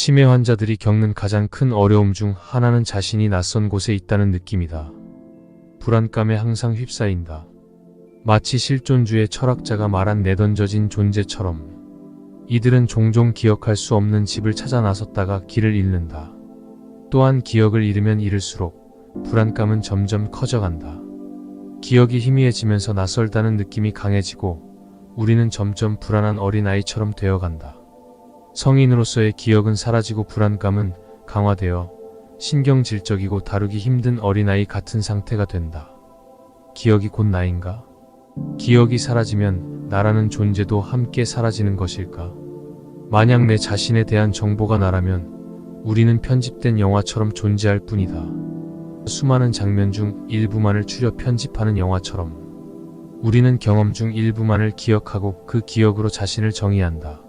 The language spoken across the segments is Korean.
치매 환자들이 겪는 가장 큰 어려움 중 하나는 자신이 낯선 곳에 있다는 느낌이다. 불안감에 항상 휩싸인다. 마치 실존주의 철학자가 말한 내던져진 존재처럼 이들은 종종 기억할 수 없는 집을 찾아 나섰다가 길을 잃는다. 또한 기억을 잃으면 잃을수록 불안감은 점점 커져간다. 기억이 희미해지면서 낯설다는 느낌이 강해지고 우리는 점점 불안한 어린아이처럼 되어간다. 성인으로서의 기억은 사라지고 불안감은 강화되어 신경질적이고 다루기 힘든 어린아이 같은 상태가 된다. 기억이 곧 나인가? 기억이 사라지면 나라는 존재도 함께 사라지는 것일까? 만약 내 자신에 대한 정보가 나라면 우리는 편집된 영화처럼 존재할 뿐이다. 수많은 장면 중 일부만을 추려 편집하는 영화처럼 우리는 경험 중 일부만을 기억하고 그 기억으로 자신을 정의한다.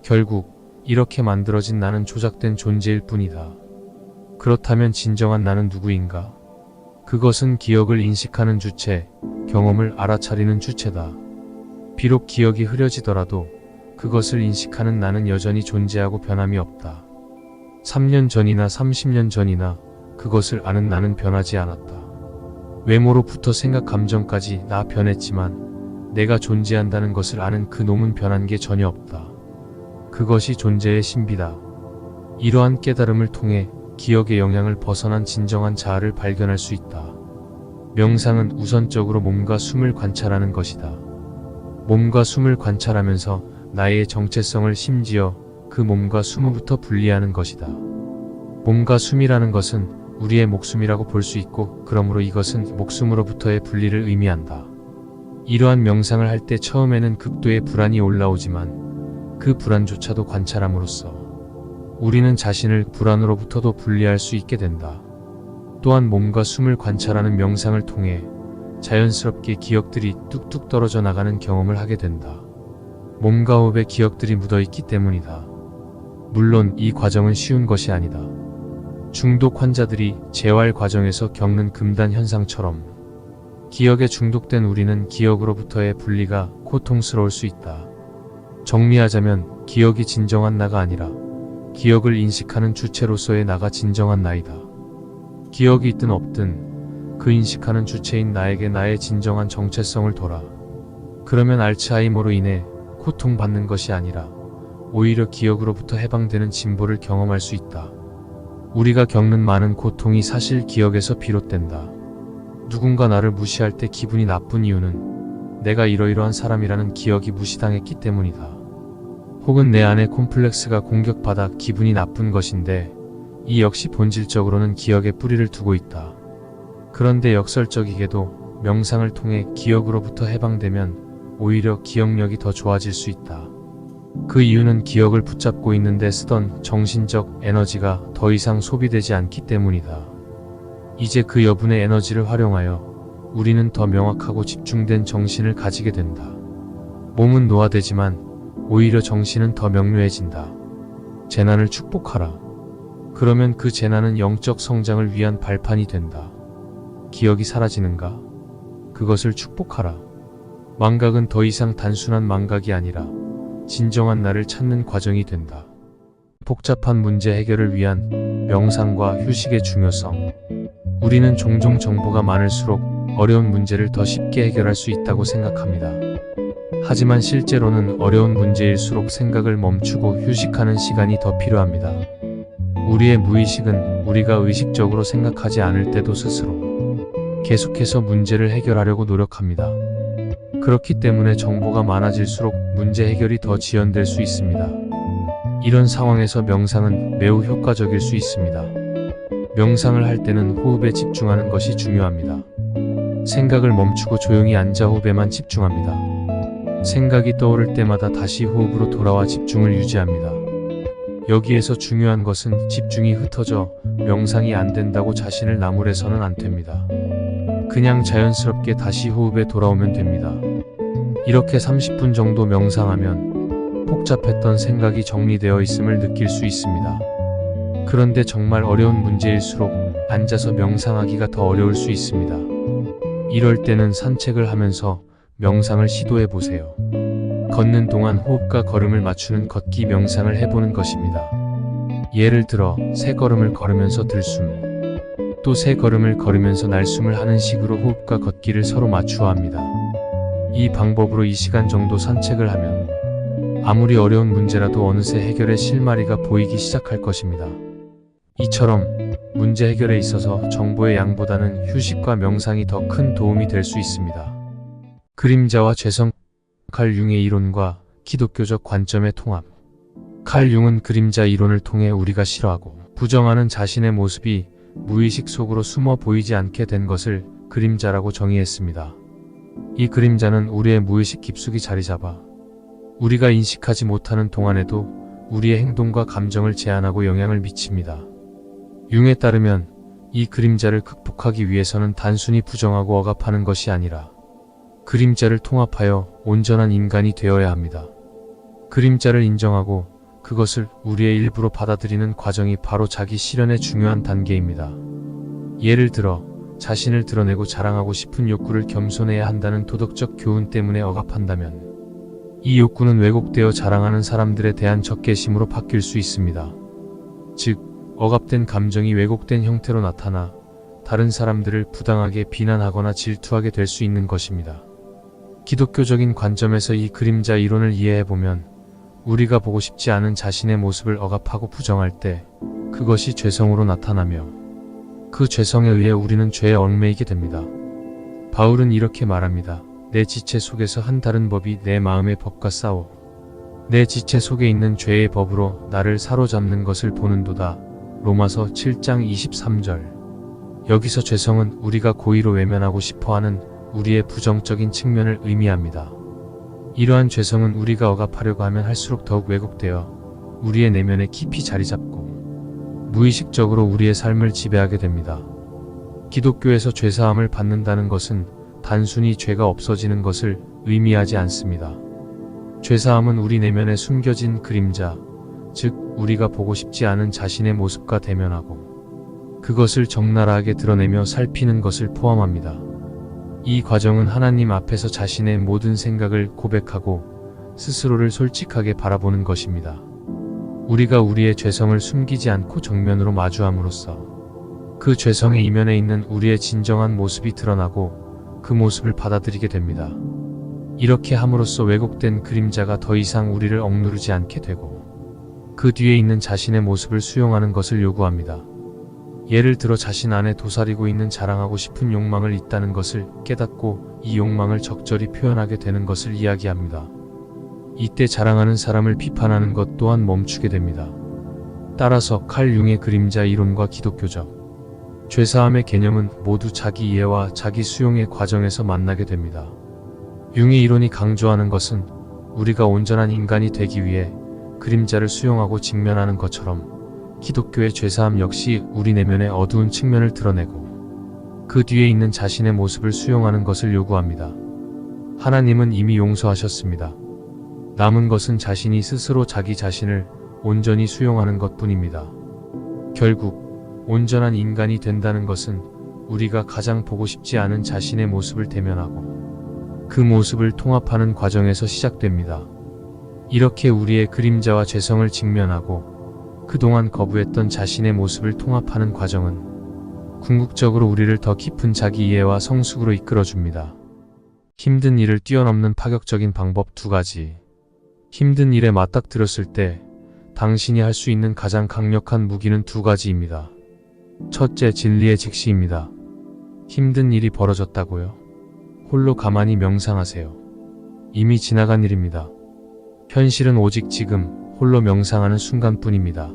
결국 이렇게 만들어진 나는 조작된 존재일 뿐이다. 그렇다면 진정한 나는 누구인가? 그것은 기억을 인식하는 주체, 경험을 알아차리는 주체다. 비록 기억이 흐려지더라도 그것을 인식하는 나는 여전히 존재하고 변함이 없다. 3년 전이나 30년 전이나 그것을 아는 나는 변하지 않았다. 외모로부터 생각, 감정까지 나 변했지만 내가 존재한다는 것을 아는 그 놈은 변한 게 전혀 없다. 그것이 존재의 신비다. 이러한 깨달음을 통해 기억의 영향을 벗어난 진정한 자아를 발견할 수 있다. 명상은 우선적으로 몸과 숨을 관찰하는 것이다. 몸과 숨을 관찰하면서 나의 정체성을 심지어 그 몸과 숨으로부터 분리하는 것이다. 몸과 숨이라는 것은 우리의 목숨이라고 볼 수 있고 그러므로 이것은 목숨으로부터의 분리를 의미한다. 이러한 명상을 할 때 처음에는 극도의 불안이 올라오지만 그 불안조차도 관찰함으로써 우리는 자신을 불안으로부터도 분리할 수 있게 된다. 또한 몸과 숨을 관찰하는 명상을 통해 자연스럽게 기억들이 뚝뚝 떨어져 나가는 경험을 하게 된다. 몸과 호흡에 기억들이 묻어있기 때문이다. 물론 이 과정은 쉬운 것이 아니다. 중독 환자들이 재활 과정에서 겪는 금단 현상처럼 기억에 중독된 우리는 기억으로부터의 분리가 고통스러울 수 있다. 정리하자면 기억이 진정한 나가 아니라 기억을 인식하는 주체로서의 나가 진정한 나이다. 기억이 있든 없든 그 인식하는 주체인 나에게 나의 진정한 정체성을 둬라. 그러면 알츠하이머로 인해 고통받는 것이 아니라 오히려 기억으로부터 해방되는 진보를 경험할 수 있다. 우리가 겪는 많은 고통이 사실 기억에서 비롯된다. 누군가 나를 무시할 때 기분이 나쁜 이유는 내가 이러이러한 사람이라는 기억이 무시당했기 때문이다. 혹은 내 안에 콤플렉스가 공격받아 기분이 나쁜 것인데 이 역시 본질적으로는 기억에 뿌리를 두고 있다. 그런데 역설적이게도 명상을 통해 기억으로부터 해방되면 오히려 기억력이 더 좋아질 수 있다. 그 이유는 기억을 붙잡고 있는데 쓰던 정신적 에너지가 더 이상 소비되지 않기 때문이다. 이제 그 여분의 에너지를 활용하여 우리는 더 명확하고 집중된 정신을 가지게 된다. 몸은 노화되지만 오히려 정신은 더 명료해진다. 재난을 축복하라. 그러면 그 재난은 영적 성장을 위한 발판이 된다. 기억이 사라지는가? 그것을 축복하라. 망각은 더 이상 단순한 망각이 아니라 진정한 나를 찾는 과정이 된다. 복잡한 문제 해결을 위한 명상과 휴식의 중요성. 우리는 종종 정보가 많을수록 어려운 문제를 더 쉽게 해결할 수 있다고 생각합니다. 하지만 실제로는 어려운 문제일수록 생각을 멈추고 휴식하는 시간이 더 필요합니다. 우리의 무의식은 우리가 의식적으로 생각하지 않을 때도 스스로 계속해서 문제를 해결하려고 노력합니다. 그렇기 때문에 정보가 많아질수록 문제 해결이 더 지연될 수 있습니다. 이런 상황에서 명상은 매우 효과적일 수 있습니다. 명상을 할 때는 호흡에 집중하는 것이 중요합니다. 생각을 멈추고 조용히 앉아 호흡에만 집중합니다. 생각이 떠오를 때마다 다시 호흡으로 돌아와 집중을 유지합니다. 여기에서 중요한 것은 집중이 흩어져 명상이 안 된다고 자신을 나무래서는 안 됩니다. 그냥 자연스럽게 다시 호흡에 돌아오면 됩니다. 이렇게 30분 정도 명상하면 복잡했던 생각이 정리되어 있음을 느낄 수 있습니다. 그런데 정말 어려운 문제일수록 앉아서 명상하기가 더 어려울 수 있습니다. 이럴 때는 산책을 하면서 명상을 시도해 보세요. 걷는 동안 호흡과 걸음을 맞추는 걷기 명상을 해보는 것입니다. 예를 들어 세 걸음을 걸으면서 들숨, 또 세 걸음을 걸으면서 날숨을 하는 식으로 호흡과 걷기를 서로 맞추어 합니다. 이 방법으로 2시간 정도 산책을 하면 아무리 어려운 문제라도 어느새 해결의 실마리가 보이기 시작할 것입니다. 이처럼 문제 해결에 있어서 정보의 양보다는 휴식과 명상이 더 큰 도움이 될 수 있습니다. 그림자와 죄성. 칼 융의 이론과 기독교적 관점의 통합. 칼 융은 그림자 이론을 통해 우리가 싫어하고 부정하는 자신의 모습이 무의식 속으로 숨어 보이지 않게 된 것을 그림자라고 정의했습니다. 이 그림자는 우리의 무의식 깊숙이 자리 잡아 우리가 인식하지 못하는 동안에도 우리의 행동과 감정을 제한하고 영향을 미칩니다. 융에 따르면 이 그림자를 극복하기 위해서는 단순히 부정하고 억압하는 것이 아니라 그림자를 통합하여 온전한 인간이 되어야 합니다. 그림자를 인정하고 그것을 우리의 일부로 받아들이는 과정이 바로 자기 실현의 중요한 단계입니다. 예를 들어 자신을 드러내고 자랑하고 싶은 욕구를 겸손해야 한다는 도덕적 교훈 때문에 억압한다면 이 욕구는 왜곡되어 자랑하는 사람들에 대한 적개심으로 바뀔 수 있습니다. 즉, 억압된 감정이 왜곡된 형태로 나타나 다른 사람들을 부당하게 비난하거나 질투하게 될 수 있는 것입니다. 기독교적인 관점에서 이 그림자 이론을 이해해보면 우리가 보고 싶지 않은 자신의 모습을 억압하고 부정할 때 그것이 죄성으로 나타나며 그 죄성에 의해 우리는 죄에 얽매이게 됩니다. 바울은 이렇게 말합니다. 내 지체 속에서 한 다른 법이 내 마음의 법과 싸워 내 지체 속에 있는 죄의 법으로 나를 사로잡는 것을 보는도다. 로마서 7장 23절. 여기서 죄성은 우리가 고의로 외면하고 싶어하는 우리의 부정적인 측면을 의미합니다. 이러한 죄성은 우리가 억압하려고 하면 할수록 더욱 왜곡되어 우리의 내면에 깊이 자리 잡고 무의식적으로 우리의 삶을 지배하게 됩니다. 기독교에서 죄사함을 받는다는 것은 단순히 죄가 없어지는 것을 의미하지 않습니다. 죄사함은 우리 내면에 숨겨진 그림자, 즉 우리가 보고 싶지 않은 자신의 모습과 대면하고 그것을 적나라하게 드러내며 살피는 것을 포함합니다. 이 과정은 하나님 앞에서 자신의 모든 생각을 고백하고 스스로를 솔직하게 바라보는 것입니다. 우리가 우리의 죄성을 숨기지 않고 정면으로 마주함으로써 그 죄성의 이면에 있는 우리의 진정한 모습이 드러나고 그 모습을 받아들이게 됩니다. 이렇게 함으로써 왜곡된 그림자가 더 이상 우리를 억누르지 않게 되고 그 뒤에 있는 자신의 모습을 수용하는 것을 요구합니다. 예를 들어 자신 안에 도사리고 있는 자랑하고 싶은 욕망을 있다는 것을 깨닫고 이 욕망을 적절히 표현하게 되는 것을 이야기합니다. 이때 자랑하는 사람을 비판하는 것 또한 멈추게 됩니다. 따라서 칼 융의 그림자 이론과 기독교적 죄사함의 개념은 모두 자기 이해와 자기 수용의 과정에서 만나게 됩니다. 융의 이론이 강조하는 것은 우리가 온전한 인간이 되기 위해 그림자를 수용하고 직면하는 것처럼 기독교의 죄사함 역시 우리 내면의 어두운 측면을 드러내고 그 뒤에 있는 자신의 모습을 수용하는 것을 요구합니다. 하나님은 이미 용서하셨습니다. 남은 것은 자신이 스스로 자기 자신을 온전히 수용하는 것뿐입니다. 결국 온전한 인간이 된다는 것은 우리가 가장 보고 싶지 않은 자신의 모습을 대면하고 그 모습을 통합하는 과정에서 시작됩니다. 이렇게 우리의 그림자와 죄성을 직면하고 그동안 거부했던 자신의 모습을 통합하는 과정은 궁극적으로 우리를 더 깊은 자기 이해와 성숙으로 이끌어줍니다. 힘든 일을 뛰어넘는 파격적인 방법 2가지. 힘든 일에 맞닥뜨렸을 때 당신이 할 수 있는 가장 강력한 무기는 2가지입니다. 첫째, 진리의 직시입니다. 힘든 일이 벌어졌다고요? 홀로 가만히 명상하세요. 이미 지나간 일입니다. 현실은 오직 지금 홀로 명상하는 순간뿐입니다.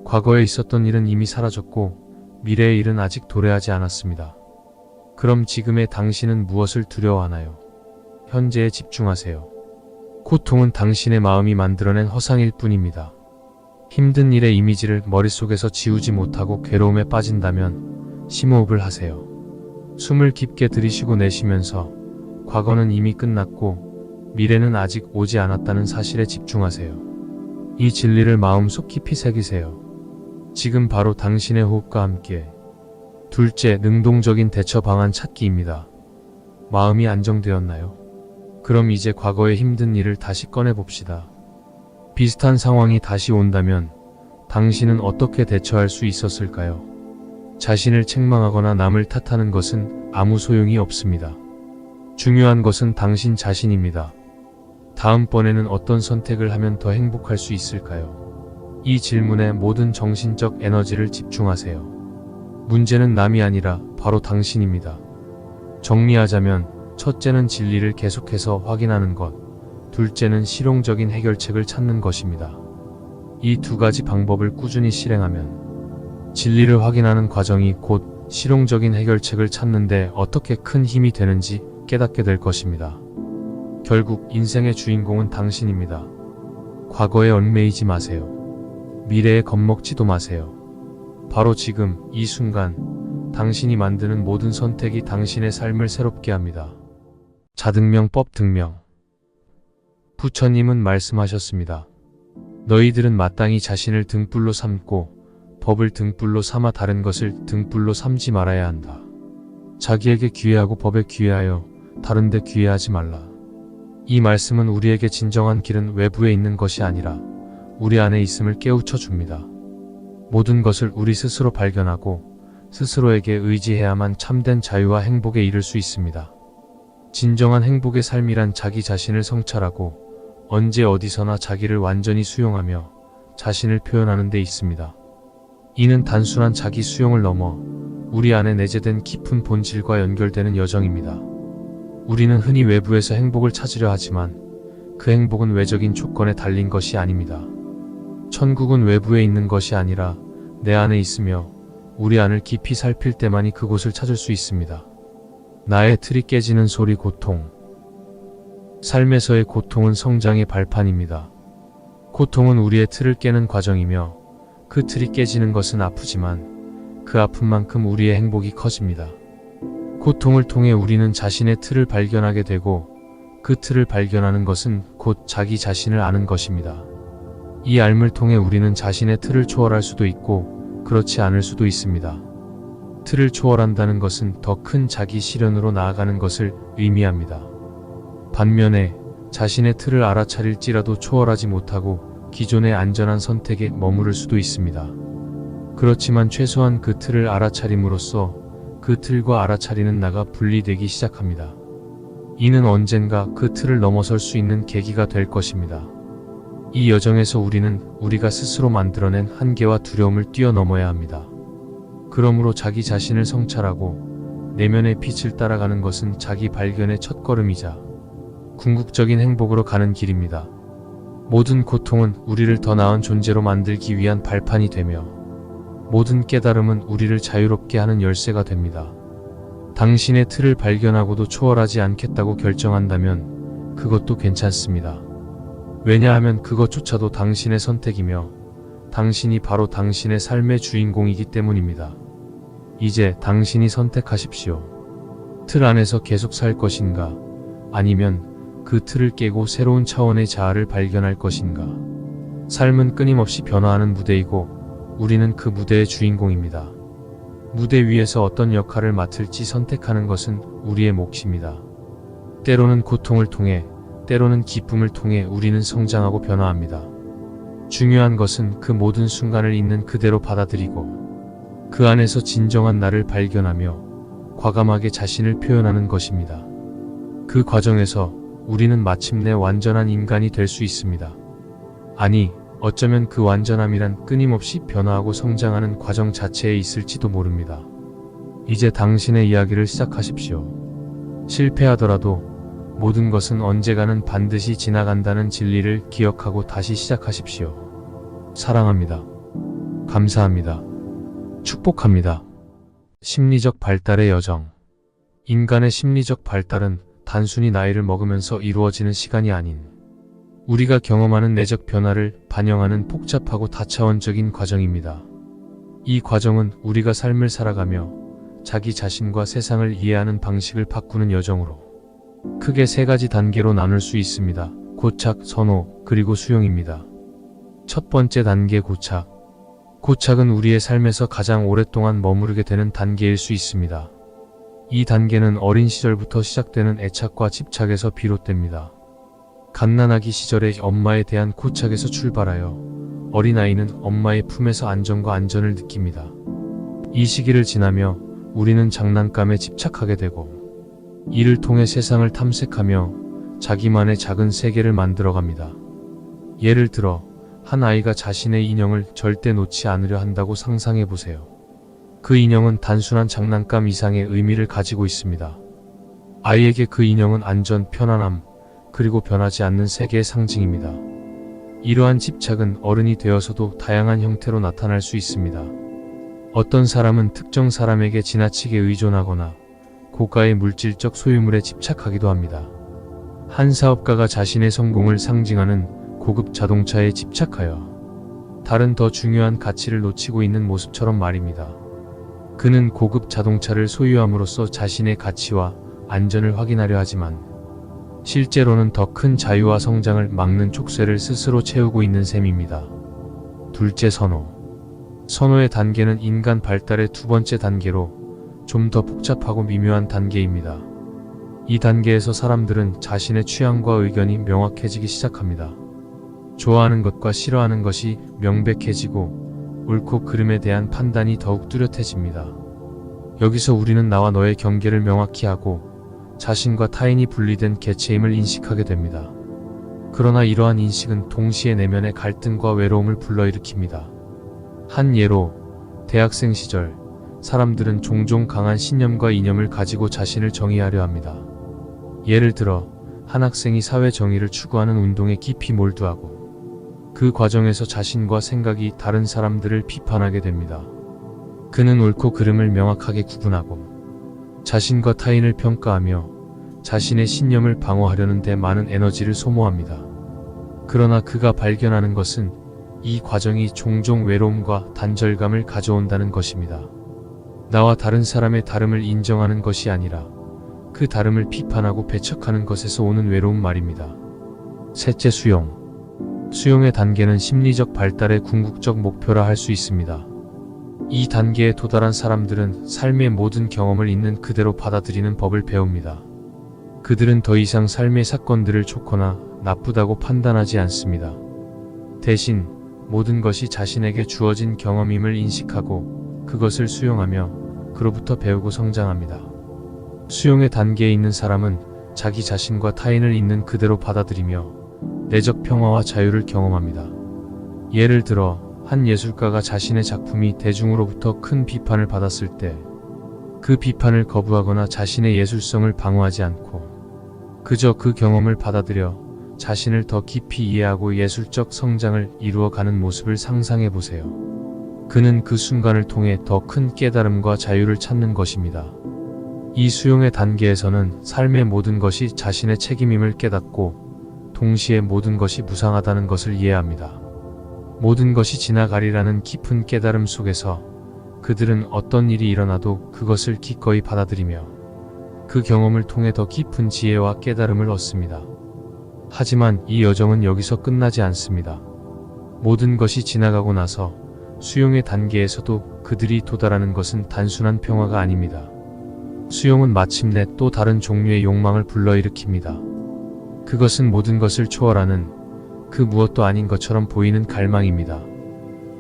과거에 있었던 일은 이미 사라졌고 미래의 일은 아직 도래하지 않았습니다. 그럼 지금의 당신은 무엇을 두려워하나요? 현재에 집중하세요. 고통은 당신의 마음이 만들어낸 허상일 뿐입니다. 힘든 일의 이미지를 머릿속에서 지우지 못하고 괴로움에 빠진다면 심호흡을 하세요. 숨을 깊게 들이쉬고 내쉬면서 과거는 이미 끝났고 미래는 아직 오지 않았다는 사실에 집중하세요. 이 진리를 마음속 깊이 새기세요. 지금 바로 당신의 호흡과 함께. 둘째, 능동적인 대처 방안 찾기입니다. 마음이 안정되었나요? 그럼 이제 과거의 힘든 일을 다시 꺼내봅시다. 비슷한 상황이 다시 온다면 당신은 어떻게 대처할 수 있었을까요? 자신을 책망하거나 남을 탓하는 것은 아무 소용이 없습니다. 중요한 것은 당신 자신입니다. 다음번에는 어떤 선택을 하면 더 행복할 수 있을까요? 이 질문에 모든 정신적 에너지를 집중하세요. 문제는 남이 아니라 바로 당신입니다. 정리하자면 첫째는 진리를 계속해서 확인하는 것, 둘째는 실용적인 해결책을 찾는 것입니다. 이 두 가지 방법을 꾸준히 실행하면 진리를 확인하는 과정이 곧 실용적인 해결책을 찾는데 어떻게 큰 힘이 되는지 깨닫게 될 것입니다. 결국 인생의 주인공은 당신입니다. 과거에 얽매이지 마세요. 미래에 겁먹지도 마세요. 바로 지금 이 순간 당신이 만드는 모든 선택이 당신의 삶을 새롭게 합니다. 자등명법 등명. 부처님은 말씀하셨습니다. 너희들은 마땅히 자신을 등불로 삼고 법을 등불로 삼아 다른 것을 등불로 삼지 말아야 한다. 자기에게 귀회하고 법에 귀회하여 다른 데 귀회하지 말라. 이 말씀은 우리에게 진정한 길은 외부에 있는 것이 아니라 우리 안에 있음을 깨우쳐 줍니다. 모든 것을 우리 스스로 발견하고 스스로에게 의지해야만 참된 자유와 행복에 이를 수 있습니다. 진정한 행복의 삶이란 자기 자신을 성찰하고 언제 어디서나 자기를 완전히 수용하며 자신을 표현하는 데 있습니다. 이는 단순한 자기 수용을 넘어 우리 안에 내재된 깊은 본질과 연결되는 여정입니다. 우리는 흔히 외부에서 행복을 찾으려 하지만 그 행복은 외적인 조건에 달린 것이 아닙니다. 천국은 외부에 있는 것이 아니라 내 안에 있으며 우리 안을 깊이 살필 때만이 그곳을 찾을 수 있습니다. 나의 틀이 깨지는 소리 고통. 삶에서의 고통은 성장의 발판입니다. 고통은 우리의 틀을 깨는 과정이며 그 틀이 깨지는 것은 아프지만 그 아픔만큼 우리의 행복이 커집니다. 고통을 통해 우리는 자신의 틀을 발견하게 되고 그 틀을 발견하는 것은 곧 자기 자신을 아는 것입니다. 이 알을 통해 우리는 자신의 틀을 초월할 수도 있고 그렇지 않을 수도 있습니다. 틀을 초월한다는 것은 더 큰 자기 실현으로 나아가는 것을 의미합니다. 반면에 자신의 틀을 알아차릴지라도 초월하지 못하고 기존의 안전한 선택에 머무를 수도 있습니다. 그렇지만 최소한 그 틀을 알아차림으로써 그 틀과 알아차리는 나가 분리되기 시작합니다. 이는 언젠가 그 틀을 넘어설 수 있는 계기가 될 것입니다. 이 여정에서 우리는 우리가 스스로 만들어낸 한계와 두려움을 뛰어넘어야 합니다. 그러므로 자기 자신을 성찰하고 내면의 빛을 따라가는 것은 자기 발견의 첫걸음이자 궁극적인 행복으로 가는 길입니다. 모든 고통은 우리를 더 나은 존재로 만들기 위한 발판이 되며 모든 깨달음은 우리를 자유롭게 하는 열쇠가 됩니다. 당신의 틀을 발견하고도 초월하지 않겠다고 결정한다면 그것도 괜찮습니다. 왜냐하면 그것조차도 당신의 선택이며 당신이 바로 당신의 삶의 주인공이기 때문입니다. 이제 당신이 선택하십시오. 틀 안에서 계속 살 것인가? 아니면 그 틀을 깨고 새로운 차원의 자아를 발견할 것인가? 삶은 끊임없이 변화하는 무대이고 우리는 그 무대의 주인공입니다. 무대 위에서 어떤 역할을 맡을지 선택하는 것은 우리의 몫입니다. 때로는 고통을 통해, 때로는 기쁨을 통해 우리는 성장하고 변화합니다. 중요한 것은 그 모든 순간을 있는 그대로 받아들이고 그 안에서 진정한 나를 발견하며 과감하게 자신을 표현하는 것입니다. 그 과정에서 우리는 마침내 완전한 인간이 될 수 있습니다. 아니, 어쩌면 그 완전함이란 끊임없이 변화하고 성장하는 과정 자체에 있을지도 모릅니다. 이제 당신의 이야기를 시작하십시오. 실패하더라도 모든 것은 언젠가는 반드시 지나간다는 진리를 기억하고 다시 시작하십시오. 사랑합니다. 감사합니다. 축복합니다. 심리적 발달의 여정. 인간의 심리적 발달은 단순히 나이를 먹으면서 이루어지는 시간이 아닌 우리가 경험하는 내적 변화를 반영하는 복잡하고 다차원적인 과정입니다. 이 과정은 우리가 삶을 살아가며 자기 자신과 세상을 이해하는 방식을 바꾸는 여정으로 크게 세 가지 단계로 나눌 수 있습니다. 고착, 선호, 그리고 수용입니다. 첫 번째 단계 고착. 고착은 우리의 삶에서 가장 오랫동안 머무르게 되는 단계일 수 있습니다. 이 단계는 어린 시절부터 시작되는 애착과 집착에서 비롯됩니다. 갓난아기 시절의 엄마에 대한 고착에서 출발하여 어린아이는 엄마의 품에서 안정과 안전을 느낍니다. 이 시기를 지나며 우리는 장난감에 집착하게 되고 이를 통해 세상을 탐색하며 자기만의 작은 세계를 만들어갑니다. 예를 들어 한 아이가 자신의 인형을 절대 놓지 않으려 한다고 상상해 보세요. 그 인형은 단순한 장난감 이상의 의미를 가지고 있습니다. 아이에게 그 인형은 안전, 편안함, 그리고 변하지 않는 세계의 상징입니다. 이러한 집착은 어른이 되어서도 다양한 형태로 나타날 수 있습니다. 어떤 사람은 특정 사람에게 지나치게 의존하거나 고가의 물질적 소유물에 집착하기도 합니다. 한 사업가가 자신의 성공을 상징하는 고급 자동차에 집착하여 다른 더 중요한 가치를 놓치고 있는 모습처럼 말입니다. 그는 고급 자동차를 소유함으로써 자신의 가치와 안전을 확인하려 하지만 실제로는 더 큰 자유와 성장을 막는 촉새를 스스로 채우고 있는 셈입니다. 둘째, 선호. 선호의 단계는 인간 발달의 두 번째 단계로 좀 더 복잡하고 미묘한 단계입니다. 이 단계에서 사람들은 자신의 취향과 의견이 명확해지기 시작합니다. 좋아하는 것과 싫어하는 것이 명백해지고 옳고 그름에 대한 판단이 더욱 뚜렷해집니다. 여기서 우리는 나와 너의 경계를 명확히 하고 자신과 타인이 분리된 개체임을 인식하게 됩니다. 그러나 이러한 인식은 동시에 내면의 갈등과 외로움을 불러일으킵니다. 한 예로, 대학생 시절 사람들은 종종 강한 신념과 이념을 가지고 자신을 정의하려 합니다. 예를 들어 한 학생이 사회 정의를 추구하는 운동에 깊이 몰두하고 그 과정에서 자신과 생각이 다른 사람들을 비판하게 됩니다. 그는 옳고 그름을 명확하게 구분하고 자신과 타인을 평가하며 자신의 신념을 방어하려는 데 많은 에너지를 소모합니다. 그러나 그가 발견하는 것은 이 과정이 종종 외로움과 단절감을 가져온다는 것입니다. 나와 다른 사람의 다름을 인정하는 것이 아니라 그 다름을 비판하고 배척하는 것에서 오는 외로움 말입니다. 셋째, 수용. 수용의 단계는 심리적 발달의 궁극적 목표라 할 수 있습니다. 이 단계에 도달한 사람들은 삶의 모든 경험을 있는 그대로 받아들이는 법을 배웁니다. 그들은 더 이상 삶의 사건들을 좋거나 나쁘다고 판단하지 않습니다. 대신 모든 것이 자신에게 주어진 경험임을 인식하고 그것을 수용하며 그로부터 배우고 성장합니다. 수용의 단계에 있는 사람은 자기 자신과 타인을 있는 그대로 받아들이며 내적 평화와 자유를 경험합니다. 예를 들어 한 예술가가 자신의 작품이 대중으로부터 큰 비판을 받았을 때 그 비판을 거부하거나 자신의 예술성을 방어하지 않고 그저 그 경험을 받아들여 자신을 더 깊이 이해하고 예술적 성장을 이루어가는 모습을 상상해 보세요. 그는 그 순간을 통해 더 큰 깨달음과 자유를 찾는 것입니다. 이 수용의 단계에서는 삶의 모든 것이 자신의 책임임을 깨닫고 동시에 모든 것이 무상하다는 것을 이해합니다. 모든 것이 지나가리라는 깊은 깨달음 속에서 그들은 어떤 일이 일어나도 그것을 기꺼이 받아들이며 그 경험을 통해 더 깊은 지혜와 깨달음을 얻습니다. 하지만 이 여정은 여기서 끝나지 않습니다. 모든 것이 지나가고 나서 수용의 단계에서도 그들이 도달하는 것은 단순한 평화가 아닙니다. 수용은 마침내 또 다른 종류의 욕망을 불러일으킵니다. 그것은 모든 것을 초월하는 그 무엇도 아닌 것처럼 보이는 갈망입니다.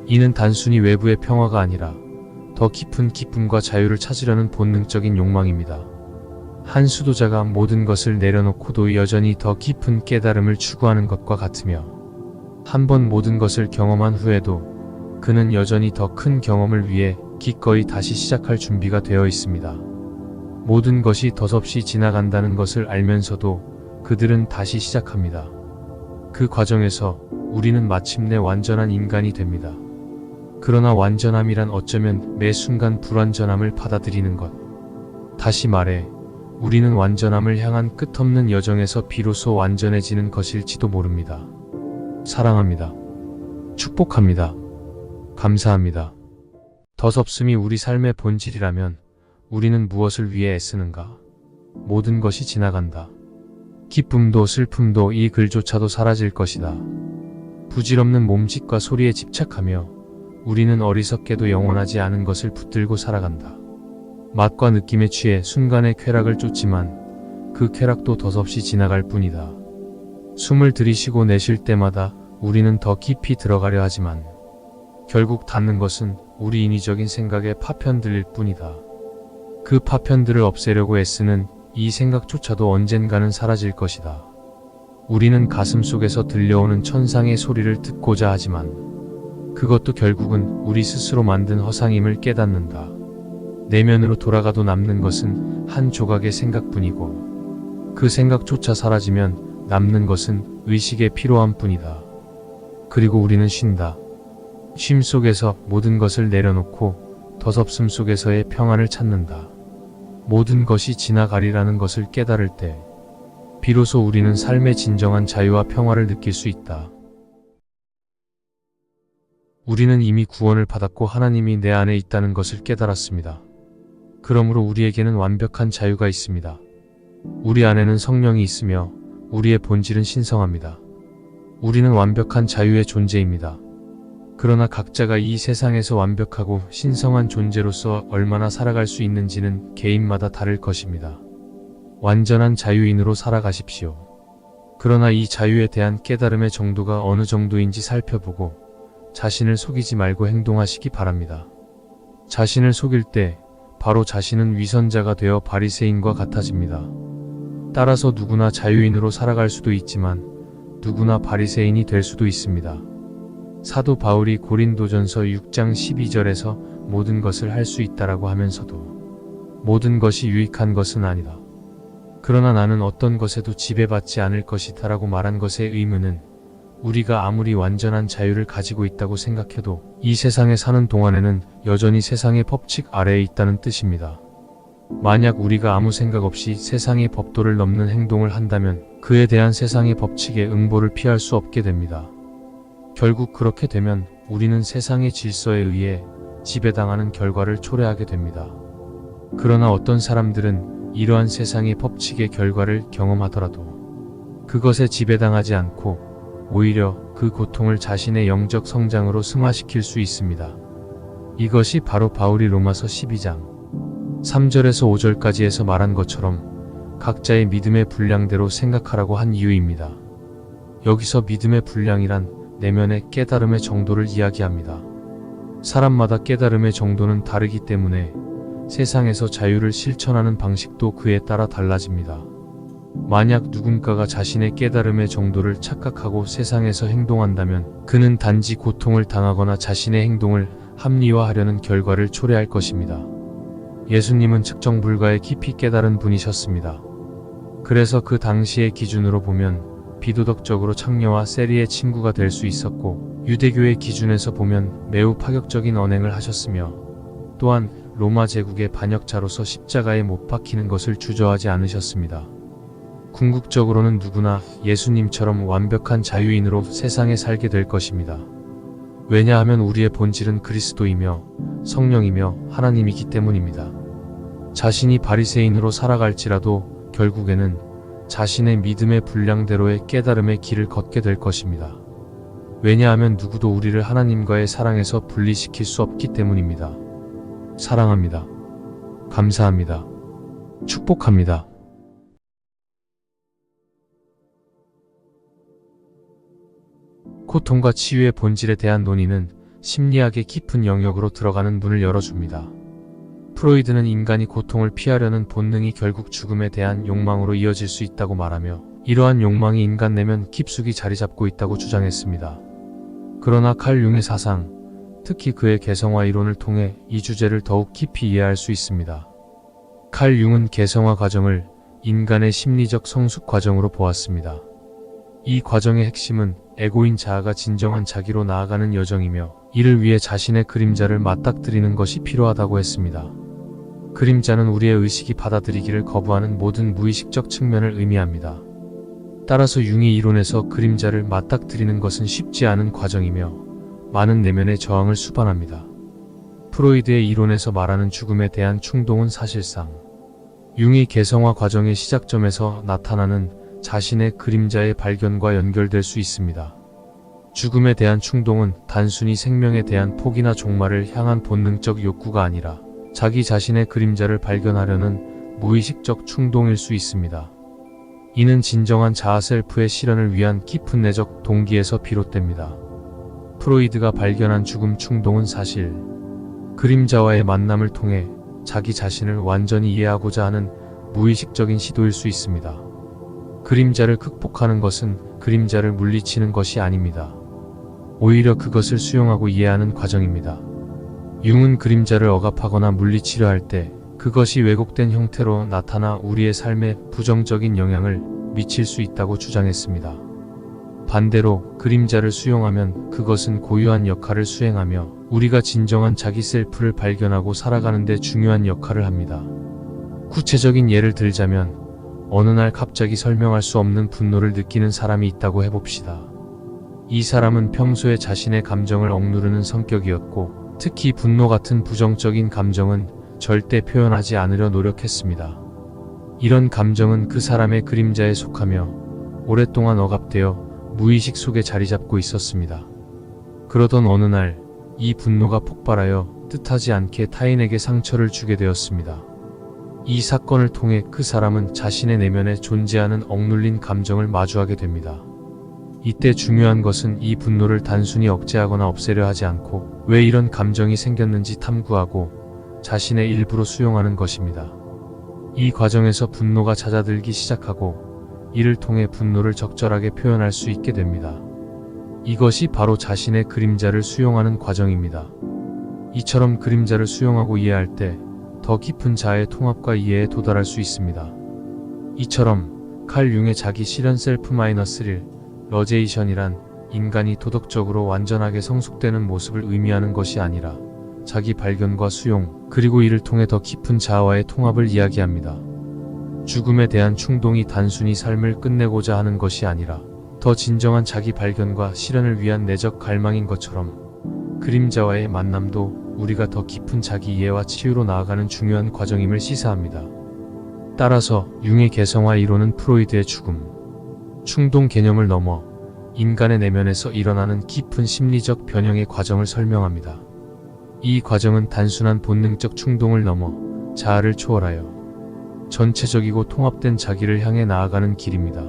이는 단순히 외부의 평화가 아니라 더 깊은 기쁨과 자유를 찾으려는 본능적인 욕망입니다. 한 수도자가 모든 것을 내려놓고도 여전히 더 깊은 깨달음을 추구하는 것과 같으며 한 번 모든 것을 경험한 후에도 그는 여전히 더 큰 경험을 위해 기꺼이 다시 시작할 준비가 되어 있습니다. 모든 것이 덧없이 지나간다는 것을 알면서도 그들은 다시 시작합니다. 그 과정에서 우리는 마침내 완전한 인간이 됩니다. 그러나 완전함이란 어쩌면 매 순간 불완전함을 받아들이는 것. 다시 말해, 우리는 완전함을 향한 끝없는 여정에서 비로소 완전해지는 것일지도 모릅니다. 사랑합니다. 축복합니다. 감사합니다. 덧없음이 우리 삶의 본질이라면 우리는 무엇을 위해 애쓰는가? 모든 것이 지나간다. 기쁨도 슬픔도 이 글조차도 사라질 것이다. 부질없는 몸짓과 소리에 집착하며 우리는 어리석게도 영원하지 않은 것을 붙들고 살아간다. 맛과 느낌에 취해 순간의 쾌락을 쫓지만 그 쾌락도 덧없이 지나갈 뿐이다. 숨을 들이쉬고 내쉴 때마다 우리는 더 깊이 들어가려 하지만 결국 닿는 것은 우리 인위적인 생각의 파편들일 뿐이다. 그 파편들을 없애려고 애쓰는 이 생각조차도 언젠가는 사라질 것이다. 우리는 가슴 속에서 들려오는 천상의 소리를 듣고자 하지만 그것도 결국은 우리 스스로 만든 허상임을 깨닫는다. 내면으로 돌아가도 남는 것은 한 조각의 생각뿐이고 그 생각조차 사라지면 남는 것은 의식의 피로함 뿐이다. 그리고 우리는 쉰다. 쉼 속에서 모든 것을 내려놓고 덧없음 속에서의 평안을 찾는다. 모든 것이 지나가리라는 것을 깨달을 때 비로소 우리는 삶의 진정한 자유와 평화를 느낄 수 있다. 우리는 이미 구원을 받았고 하나님이 내 안에 있다는 것을 깨달았습니다. 그러므로 우리에게는 완벽한 자유가 있습니다. 우리 안에는 성령이 있으며 우리의 본질은 신성합니다. 우리는 완벽한 자유의 존재입니다. 그러나 각자가 이 세상에서 완벽하고 신성한 존재로서 얼마나 살아갈 수 있는지는 개인마다 다를 것입니다. 완전한 자유인으로 살아가십시오. 그러나 이 자유에 대한 깨달음의 정도가 어느 정도인지 살펴보고 자신을 속이지 말고 행동하시기 바랍니다. 자신을 속일 때 바로 자신은 위선자가 되어 바리새인과 같아집니다. 따라서 누구나 자유인으로 살아갈 수도 있지만 누구나 바리새인이 될 수도 있습니다. 사도 바울이 고린도전서 6장 12절에서 모든 것을 할 수 있다라고 하면서도 모든 것이 유익한 것은 아니다. 그러나 나는 어떤 것에도 지배받지 않을 것이다 라고 말한 것의 의무는 우리가 아무리 완전한 자유를 가지고 있다고 생각해도 이 세상에 사는 동안에는 여전히 세상의 법칙 아래에 있다는 뜻입니다. 만약 우리가 아무 생각 없이 세상의 법도를 넘는 행동을 한다면 그에 대한 세상의 법칙의 응보를 피할 수 없게 됩니다. 결국 그렇게 되면 우리는 세상의 질서에 의해 지배당하는 결과를 초래하게 됩니다. 그러나 어떤 사람들은 이러한 세상의 법칙의 결과를 경험하더라도 그것에 지배당하지 않고 오히려 그 고통을 자신의 영적 성장으로 승화시킬 수 있습니다. 이것이 바로 바울이 로마서 12장 3절에서 5절까지에서 말한 것처럼 각자의 믿음의 분량대로 생각하라고 한 이유입니다. 여기서 믿음의 분량이란 내면의 깨달음의 정도를 이야기합니다. 사람마다 깨달음의 정도는 다르기 때문에 세상에서 자유를 실천하는 방식도 그에 따라 달라집니다. 만약 누군가가 자신의 깨달음의 정도를 착각하고 세상에서 행동한다면 그는 단지 고통을 당하거나 자신의 행동을 합리화하려는 결과를 초래할 것입니다. 예수님은 측정 불가에 깊이 깨달은 분이셨습니다. 그래서 그 당시의 기준으로 보면 비도덕적으로 창녀와 세리의 친구가 될 수 있었고 유대교의 기준에서 보면 매우 파격적인 언행을 하셨으며 또한 로마 제국의 반역자로서 십자가에 못 박히는 것을 주저하지 않으셨습니다. 궁극적으로는 누구나 예수님처럼 완벽한 자유인으로 세상에 살게 될 것입니다. 왜냐하면 우리의 본질은 그리스도이며 성령이며 하나님이기 때문입니다. 자신이 바리새인으로 살아갈지라도 결국에는 자신의 믿음의 분량대로의 깨달음의 길을 걷게 될 것입니다. 왜냐하면 누구도 우리를 하나님과의 사랑에서 분리시킬 수 없기 때문입니다. 사랑합니다. 감사합니다. 축복합니다. 고통과 치유의 본질에 대한 논의는 심리학의 깊은 영역으로 들어가는 문을 열어줍니다. 프로이드는 인간이 고통을 피하려는 본능이 결국 죽음에 대한 욕망으로 이어질 수 있다고 말하며 이러한 욕망이 인간 내면 깊숙이 자리 잡고 있다고 주장했습니다. 그러나 칼 융의 사상, 특히 그의 개성화 이론을 통해 이 주제를 더욱 깊이 이해할 수 있습니다. 칼 융은 개성화 과정을 인간의 심리적 성숙 과정으로 보았습니다. 이 과정의 핵심은 에고인 자아가 진정한 자기로 나아가는 여정이며 이를 위해 자신의 그림자를 맞닥뜨리는 것이 필요하다고 했습니다. 그림자는 우리의 의식이 받아들이기를 거부하는 모든 무의식적 측면을 의미합니다. 따라서 융의 이론에서 그림자를 맞닥뜨리는 것은 쉽지 않은 과정이며 많은 내면의 저항을 수반합니다. 프로이드의 이론에서 말하는 죽음에 대한 충동은 사실상 융의 개성화 과정의 시작점에서 나타나는 자신의 그림자의 발견과 연결될 수 있습니다. 죽음에 대한 충동은 단순히 생명에 대한 포기나 종말을 향한 본능적 욕구가 아니라 자기 자신의 그림자를 발견하려는 무의식적 충동일 수 있습니다. 이는 진정한 자아 셀프의 실현을 위한 깊은 내적 동기에서 비롯됩니다. 프로이드가 발견한 죽음 충동은 사실 그림자와의 만남을 통해 자기 자신을 완전히 이해하고자 하는 무의식적인 시도일 수 있습니다. 그림자를 극복하는 것은 그림자를 물리치는 것이 아닙니다. 오히려 그것을 수용하고 이해하는 과정입니다. 융은 그림자를 억압하거나 물리치려 할 때 그것이 왜곡된 형태로 나타나 우리의 삶에 부정적인 영향을 미칠 수 있다고 주장했습니다. 반대로 그림자를 수용하면 그것은 고유한 역할을 수행하며 우리가 진정한 자기 셀프를 발견하고 살아가는 데 중요한 역할을 합니다. 구체적인 예를 들자면 어느 날 갑자기 설명할 수 없는 분노를 느끼는 사람이 있다고 해봅시다. 이 사람은 평소에 자신의 감정을 억누르는 성격이었고 특히 분노 같은 부정적인 감정은 절대 표현하지 않으려 노력했습니다. 이런 감정은 그 사람의 그림자에 속하며 오랫동안 억압되어 무의식 속에 자리 잡고 있었습니다. 그러던 어느 날 이 분노가 폭발하여 뜻하지 않게 타인에게 상처를 주게 되었습니다. 이 사건을 통해 그 사람은 자신의 내면에 존재하는 억눌린 감정을 마주하게 됩니다. 이때 중요한 것은 이 분노를 단순히 억제하거나 없애려 하지 않고 왜 이런 감정이 생겼는지 탐구하고 자신의 일부로 수용하는 것입니다. 이 과정에서 분노가 잦아들기 시작하고 이를 통해 분노를 적절하게 표현할 수 있게 됩니다. 이것이 바로 자신의 그림자를 수용하는 과정입니다. 이처럼 그림자를 수용하고 이해할 때 더 깊은 자아의 통합과 이해에 도달할 수 있습니다. 이처럼 칼 융의 자기 실현 셀프-1 러제이션이란 인간이 도덕적으로 완전하게 성숙되는 모습을 의미하는 것이 아니라 자기 발견과 수용, 그리고 이를 통해 더 깊은 자아와의 통합을 이야기합니다. 죽음에 대한 충동이 단순히 삶을 끝내고자 하는 것이 아니라 더 진정한 자기 발견과 실현을 위한 내적 갈망인 것처럼 그림자와의 만남도 우리가 더 깊은 자기 이해와 치유로 나아가는 중요한 과정임을 시사합니다. 따라서 융의 개성화 이론은 프로이드의 죽음, 충동 개념을 넘어 인간의 내면에서 일어나는 깊은 심리적 변형의 과정을 설명합니다. 이 과정은 단순한 본능적 충동을 넘어 자아를 초월하여 전체적이고 통합된 자기를 향해 나아가는 길입니다.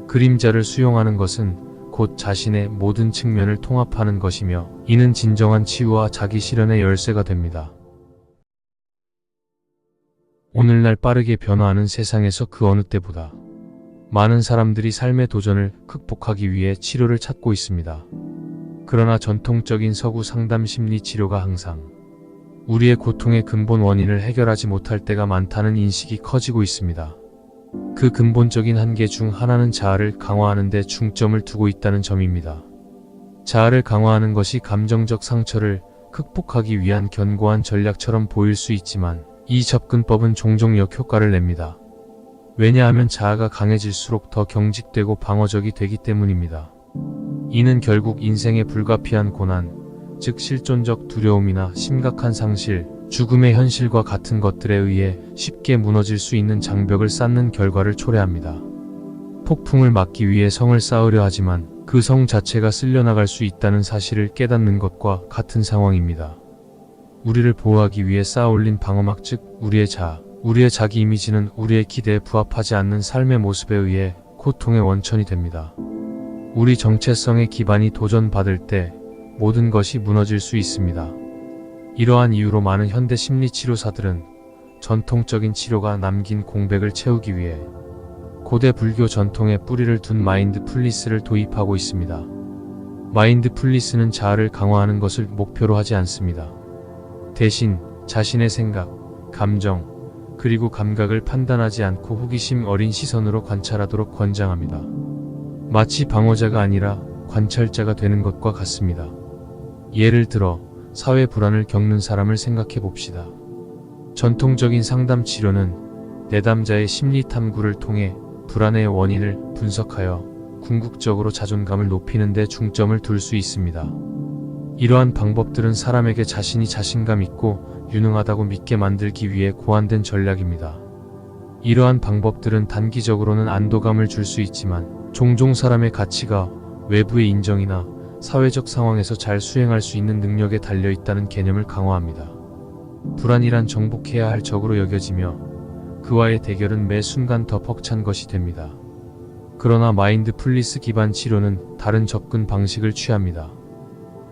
그림자를 수용하는 것은 곧 자신의 모든 측면을 통합하는 것이며 이는 진정한 치유와 자기 실현의 열쇠가 됩니다. 오늘날 빠르게 변화하는 세상에서 그 어느 때보다 많은 사람들이 삶의 도전을 극복하기 위해 치료를 찾고 있습니다. 그러나 전통적인 서구 상담 심리 치료가 항상 우리의 고통의 근본 원인을 해결하지 못할 때가 많다는 인식이 커지고 있습니다. 그 근본적인 한계 중 하나는 자아를 강화하는 데 중점을 두고 있다는 점입니다. 자아를 강화하는 것이 감정적 상처를 극복하기 위한 견고한 전략처럼 보일 수 있지만 이 접근법은 종종 역효과를 냅니다. 왜냐하면 자아가 강해질수록 더 경직되고 방어적이 되기 때문입니다. 이는 결국 인생의 불가피한 고난, 즉 실존적 두려움이나 심각한 상실, 죽음의 현실과 같은 것들에 의해 쉽게 무너질 수 있는 장벽을 쌓는 결과를 초래합니다. 폭풍을 막기 위해 성을 쌓으려 하지만 그 성 자체가 쓸려나갈 수 있다는 사실을 깨닫는 것과 같은 상황입니다. 우리를 보호하기 위해 쌓아올린 방어막, 즉 우리의 자아, 우리의 자기 이미지는 우리의 기대에 부합하지 않는 삶의 모습에 의해 고통의 원천이 됩니다. 우리 정체성의 기반이 도전받을 때 모든 것이 무너질 수 있습니다. 이러한 이유로 많은 현대 심리치료사들은 전통적인 치료가 남긴 공백을 채우기 위해 고대 불교 전통에 뿌리를 둔 마인드풀니스를 도입하고 있습니다. 마인드풀니스는 자아를 강화하는 것을 목표로 하지 않습니다. 대신 자신의 생각, 감정, 그리고 감각을 판단하지 않고 호기심 어린 시선으로 관찰하도록 권장합니다. 마치 방어자가 아니라 관찰자가 되는 것과 같습니다. 예를 들어 사회 불안을 겪는 사람을 생각해 봅시다. 전통적인 상담 치료는 내담자의 심리 탐구를 통해 불안의 원인을 분석하여 궁극적으로 자존감을 높이는 데 중점을 둘 수 있습니다. 이러한 방법들은 사람에게 자신이 자신감 있고 유능하다고 믿게 만들기 위해 고안된 전략입니다. 이러한 방법들은 단기적으로는 안도감을 줄 수 있지만 종종 사람의 가치가 외부의 인정이나 사회적 상황에서 잘 수행할 수 있는 능력에 달려있다는 개념을 강화합니다. 불안이란 정복해야 할 적으로 여겨지며 그와의 대결은 매 순간 더 벅찬 것이 됩니다. 그러나 마인드풀리스 기반 치료는 다른 접근 방식을 취합니다.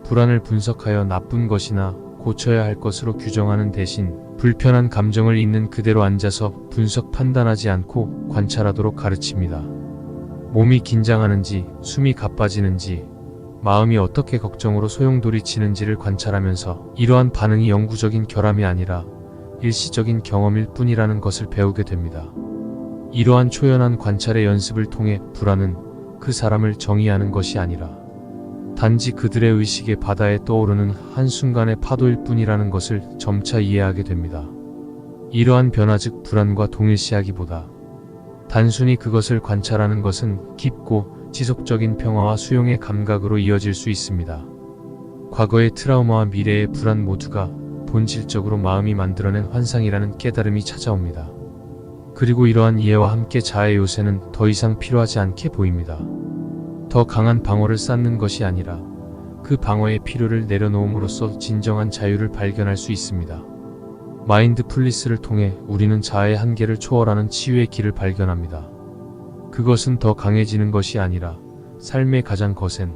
불안을 분석하여 나쁜 것이나 고쳐야 할 것으로 규정하는 대신 불편한 감정을 있는 그대로 앉아서 분석 판단하지 않고 관찰하도록 가르칩니다. 몸이 긴장하는지, 숨이 가빠지는지, 마음이 어떻게 걱정으로 소용돌이치는지를 관찰하면서 이러한 반응이 영구적인 결함이 아니라 일시적인 경험일 뿐이라는 것을 배우게 됩니다. 이러한 초연한 관찰의 연습을 통해 불안은 그 사람을 정의하는 것이 아니라 단지 그들의 의식의 바다에 떠오르는 한순간의 파도일 뿐이라는 것을 점차 이해하게 됩니다. 이러한 변화 즉 불안과 동일시하기보다 단순히 그것을 관찰하는 것은 깊고 지속적인 평화와 수용의 감각으로 이어질 수 있습니다. 과거의 트라우마와 미래의 불안 모두가 본질적으로 마음이 만들어낸 환상이라는 깨달음이 찾아옵니다. 그리고 이러한 이해와 함께 자아의 요새는 더 이상 필요하지 않게 보입니다. 더 강한 방어를 쌓는 것이 아니라 그 방어의 필요를 내려놓음으로써 진정한 자유를 발견할 수 있습니다. 마인드풀리스를 통해 우리는 자아의 한계를 초월하는 치유의 길을 발견합니다. 그것은 더 강해지는 것이 아니라 삶의 가장 거센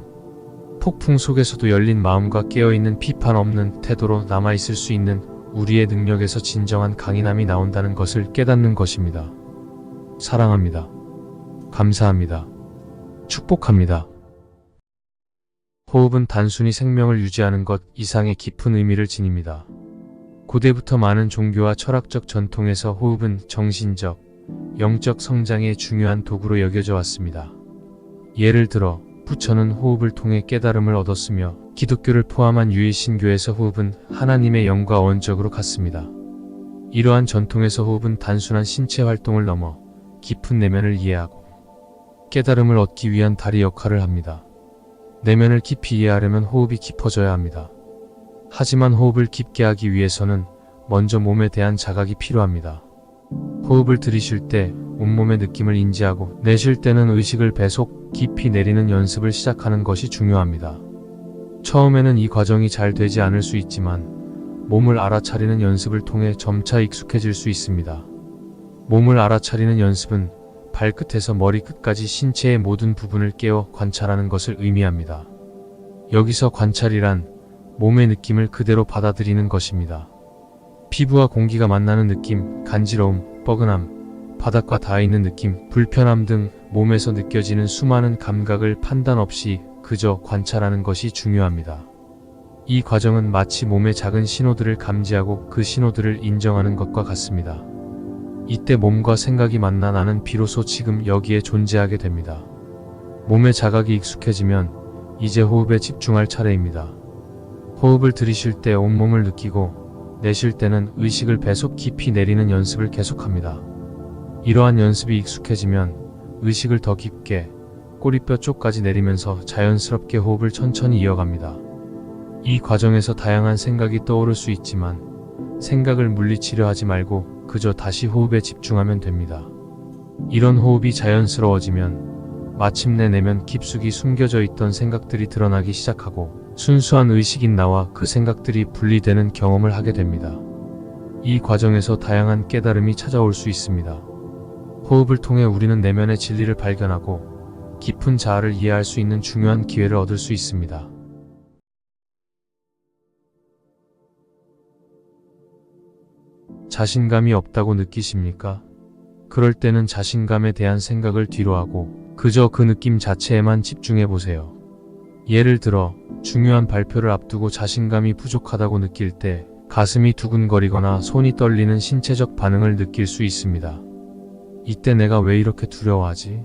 폭풍 속에서도 열린 마음과 깨어있는 비판 없는 태도로 남아있을 수 있는 우리의 능력에서 진정한 강인함이 나온다는 것을 깨닫는 것입니다. 사랑합니다. 감사합니다. 축복합니다. 호흡은 단순히 생명을 유지하는 것 이상의 깊은 의미를 지닙니다. 고대부터 많은 종교와 철학적 전통에서 호흡은 정신적, 영적 성장의 중요한 도구로 여겨져 왔습니다. 예를 들어 부처는 호흡을 통해 깨달음을 얻었으며 기독교를 포함한 유일신교에서 호흡은 하나님의 영과 원적으로 같습니다. 이러한 전통에서 호흡은 단순한 신체 활동을 넘어 깊은 내면을 이해하고 깨달음을 얻기 위한 다리 역할을 합니다. 내면을 깊이 이해하려면 호흡이 깊어져야 합니다. 하지만 호흡을 깊게 하기 위해서는 먼저 몸에 대한 자각이 필요합니다. 호흡을 들이쉴 때 온몸의 느낌을 인지하고 내쉴 때는 의식을 배속 깊이 내리는 연습을 시작하는 것이 중요합니다. 처음에는 이 과정이 잘 되지 않을 수 있지만 몸을 알아차리는 연습을 통해 점차 익숙해질 수 있습니다. 몸을 알아차리는 연습은 발끝에서 머리끝까지 신체의 모든 부분을 깨어 관찰하는 것을 의미합니다. 여기서 관찰이란 몸의 느낌을 그대로 받아들이는 것입니다. 피부와 공기가 만나는 느낌, 간지러움, 뻐근함, 바닥과 닿아있는 느낌, 불편함 등 몸에서 느껴지는 수많은 감각을 판단 없이 그저 관찰하는 것이 중요합니다. 이 과정은 마치 몸의 작은 신호들을 감지하고 그 신호들을 인정하는 것과 같습니다. 이때 몸과 생각이 만나 나는 비로소 지금 여기에 존재하게 됩니다. 몸의 자각이 익숙해지면 이제 호흡에 집중할 차례입니다. 호흡을 들이쉴 때 온몸을 느끼고 내쉴 때는 의식을 배속 깊이 내리는 연습을 계속합니다. 이러한 연습이 익숙해지면 의식을 더 깊게 꼬리뼈 쪽까지 내리면서 자연스럽게 호흡을 천천히 이어갑니다. 이 과정에서 다양한 생각이 떠오를 수 있지만 생각을 물리치려 하지 말고 그저 다시 호흡에 집중하면 됩니다. 이런 호흡이 자연스러워지면 마침내 내면 깊숙이 숨겨져 있던 생각들이 드러나기 시작하고 순수한 의식인 나와 그 생각들이 분리되는 경험을 하게 됩니다. 이 과정에서 다양한 깨달음이 찾아올 수 있습니다. 호흡을 통해 우리는 내면의 진리를 발견하고 깊은 자아를 이해할 수 있는 중요한 기회를 얻을 수 있습니다. 자신감이 없다고 느끼십니까? 그럴 때는 자신감에 대한 생각을 뒤로하고 그저 그 느낌 자체에만 집중해보세요. 예를 들어 중요한 발표를 앞두고 자신감이 부족하다고 느낄 때 가슴이 두근거리거나 손이 떨리는 신체적 반응을 느낄 수 있습니다. 이때 내가 왜 이렇게 두려워하지?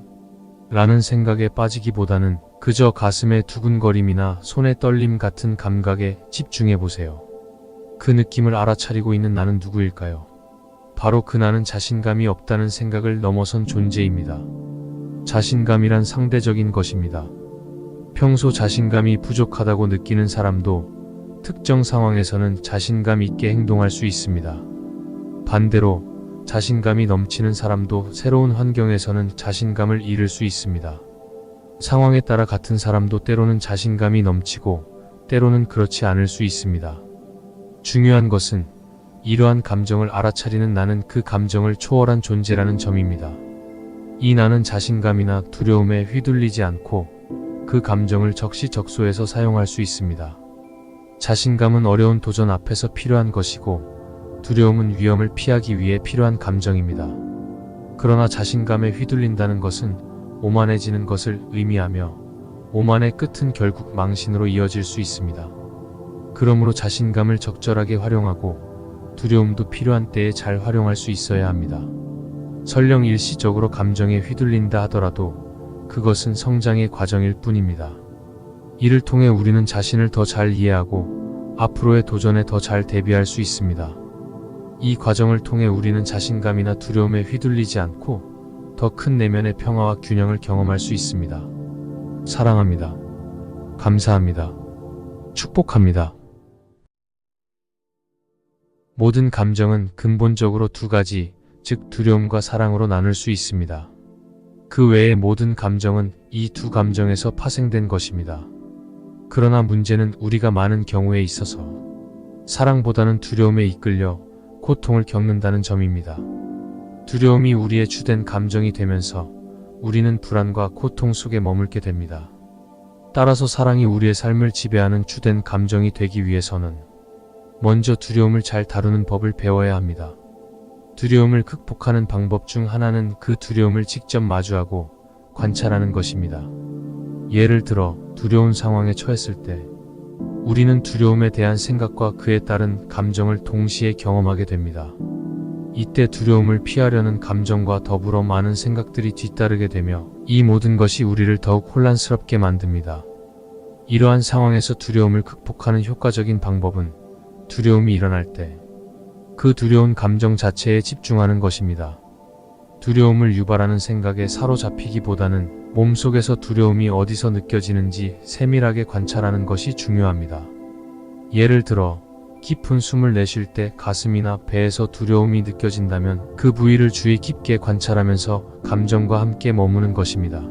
라는 생각에 빠지기보다는 그저 가슴의 두근거림이나 손의 떨림 같은 감각에 집중해보세요. 그 느낌을 알아차리고 있는 나는 누구일까요? 바로 그 나는 자신감이 없다는 생각을 넘어선 존재입니다. 자신감이란 상대적인 것입니다. 평소 자신감이 부족하다고 느끼는 사람도 특정 상황에서는 자신감 있게 행동할 수 있습니다. 반대로 자신감이 넘치는 사람도 새로운 환경에서는 자신감을 잃을 수 있습니다. 상황에 따라 같은 사람도 때로는 자신감이 넘치고 때로는 그렇지 않을 수 있습니다. 중요한 것은 이러한 감정을 알아차리는 나는 그 감정을 초월한 존재라는 점입니다. 이 나는 자신감이나 두려움에 휘둘리지 않고 그 감정을 적시적소해서 사용할 수 있습니다. 자신감은 어려운 도전 앞에서 필요한 것이고 두려움은 위험을 피하기 위해 필요한 감정입니다. 그러나 자신감에 휘둘린다는 것은 오만해지는 것을 의미하며 오만의 끝은 결국 망신으로 이어질 수 있습니다. 그러므로 자신감을 적절하게 활용하고 두려움도 필요한 때에 잘 활용할 수 있어야 합니다. 설령 일시적으로 감정에 휘둘린다 하더라도 그것은 성장의 과정일 뿐입니다. 이를 통해 우리는 자신을 더 잘 이해하고 앞으로의 도전에 더 잘 대비할 수 있습니다. 이 과정을 통해 우리는 자신감이나 두려움에 휘둘리지 않고 더 큰 내면의 평화와 균형을 경험할 수 있습니다. 사랑합니다. 감사합니다. 축복합니다. 모든 감정은 근본적으로 두 가지, 즉 두려움과 사랑으로 나눌 수 있습니다. 그 외의 모든 감정은 이 두 감정에서 파생된 것입니다. 그러나 문제는 우리가 많은 경우에 있어서 사랑보다는 두려움에 이끌려 고통을 겪는다는 점입니다. 두려움이 우리의 주된 감정이 되면서 우리는 불안과 고통 속에 머물게 됩니다. 따라서 사랑이 우리의 삶을 지배하는 주된 감정이 되기 위해서는 먼저 두려움을 잘 다루는 법을 배워야 합니다. 두려움을 극복하는 방법 중 하나는 그 두려움을 직접 마주하고 관찰하는 것입니다. 예를 들어 두려운 상황에 처했을 때 우리는 두려움에 대한 생각과 그에 따른 감정을 동시에 경험하게 됩니다. 이때 두려움을 피하려는 감정과 더불어 많은 생각들이 뒤따르게 되며 이 모든 것이 우리를 더욱 혼란스럽게 만듭니다. 이러한 상황에서 두려움을 극복하는 효과적인 방법은 두려움이 일어날 때 그 두려운 감정 자체에 집중하는 것입니다. 두려움을 유발하는 생각에 사로잡히기보다는 몸속에서 두려움이 어디서 느껴지는지 세밀하게 관찰하는 것이 중요합니다. 예를 들어 깊은 숨을 내쉴 때 가슴이나 배에서 두려움이 느껴진다면 그 부위를 주의 깊게 관찰하면서 감정과 함께 머무는 것입니다.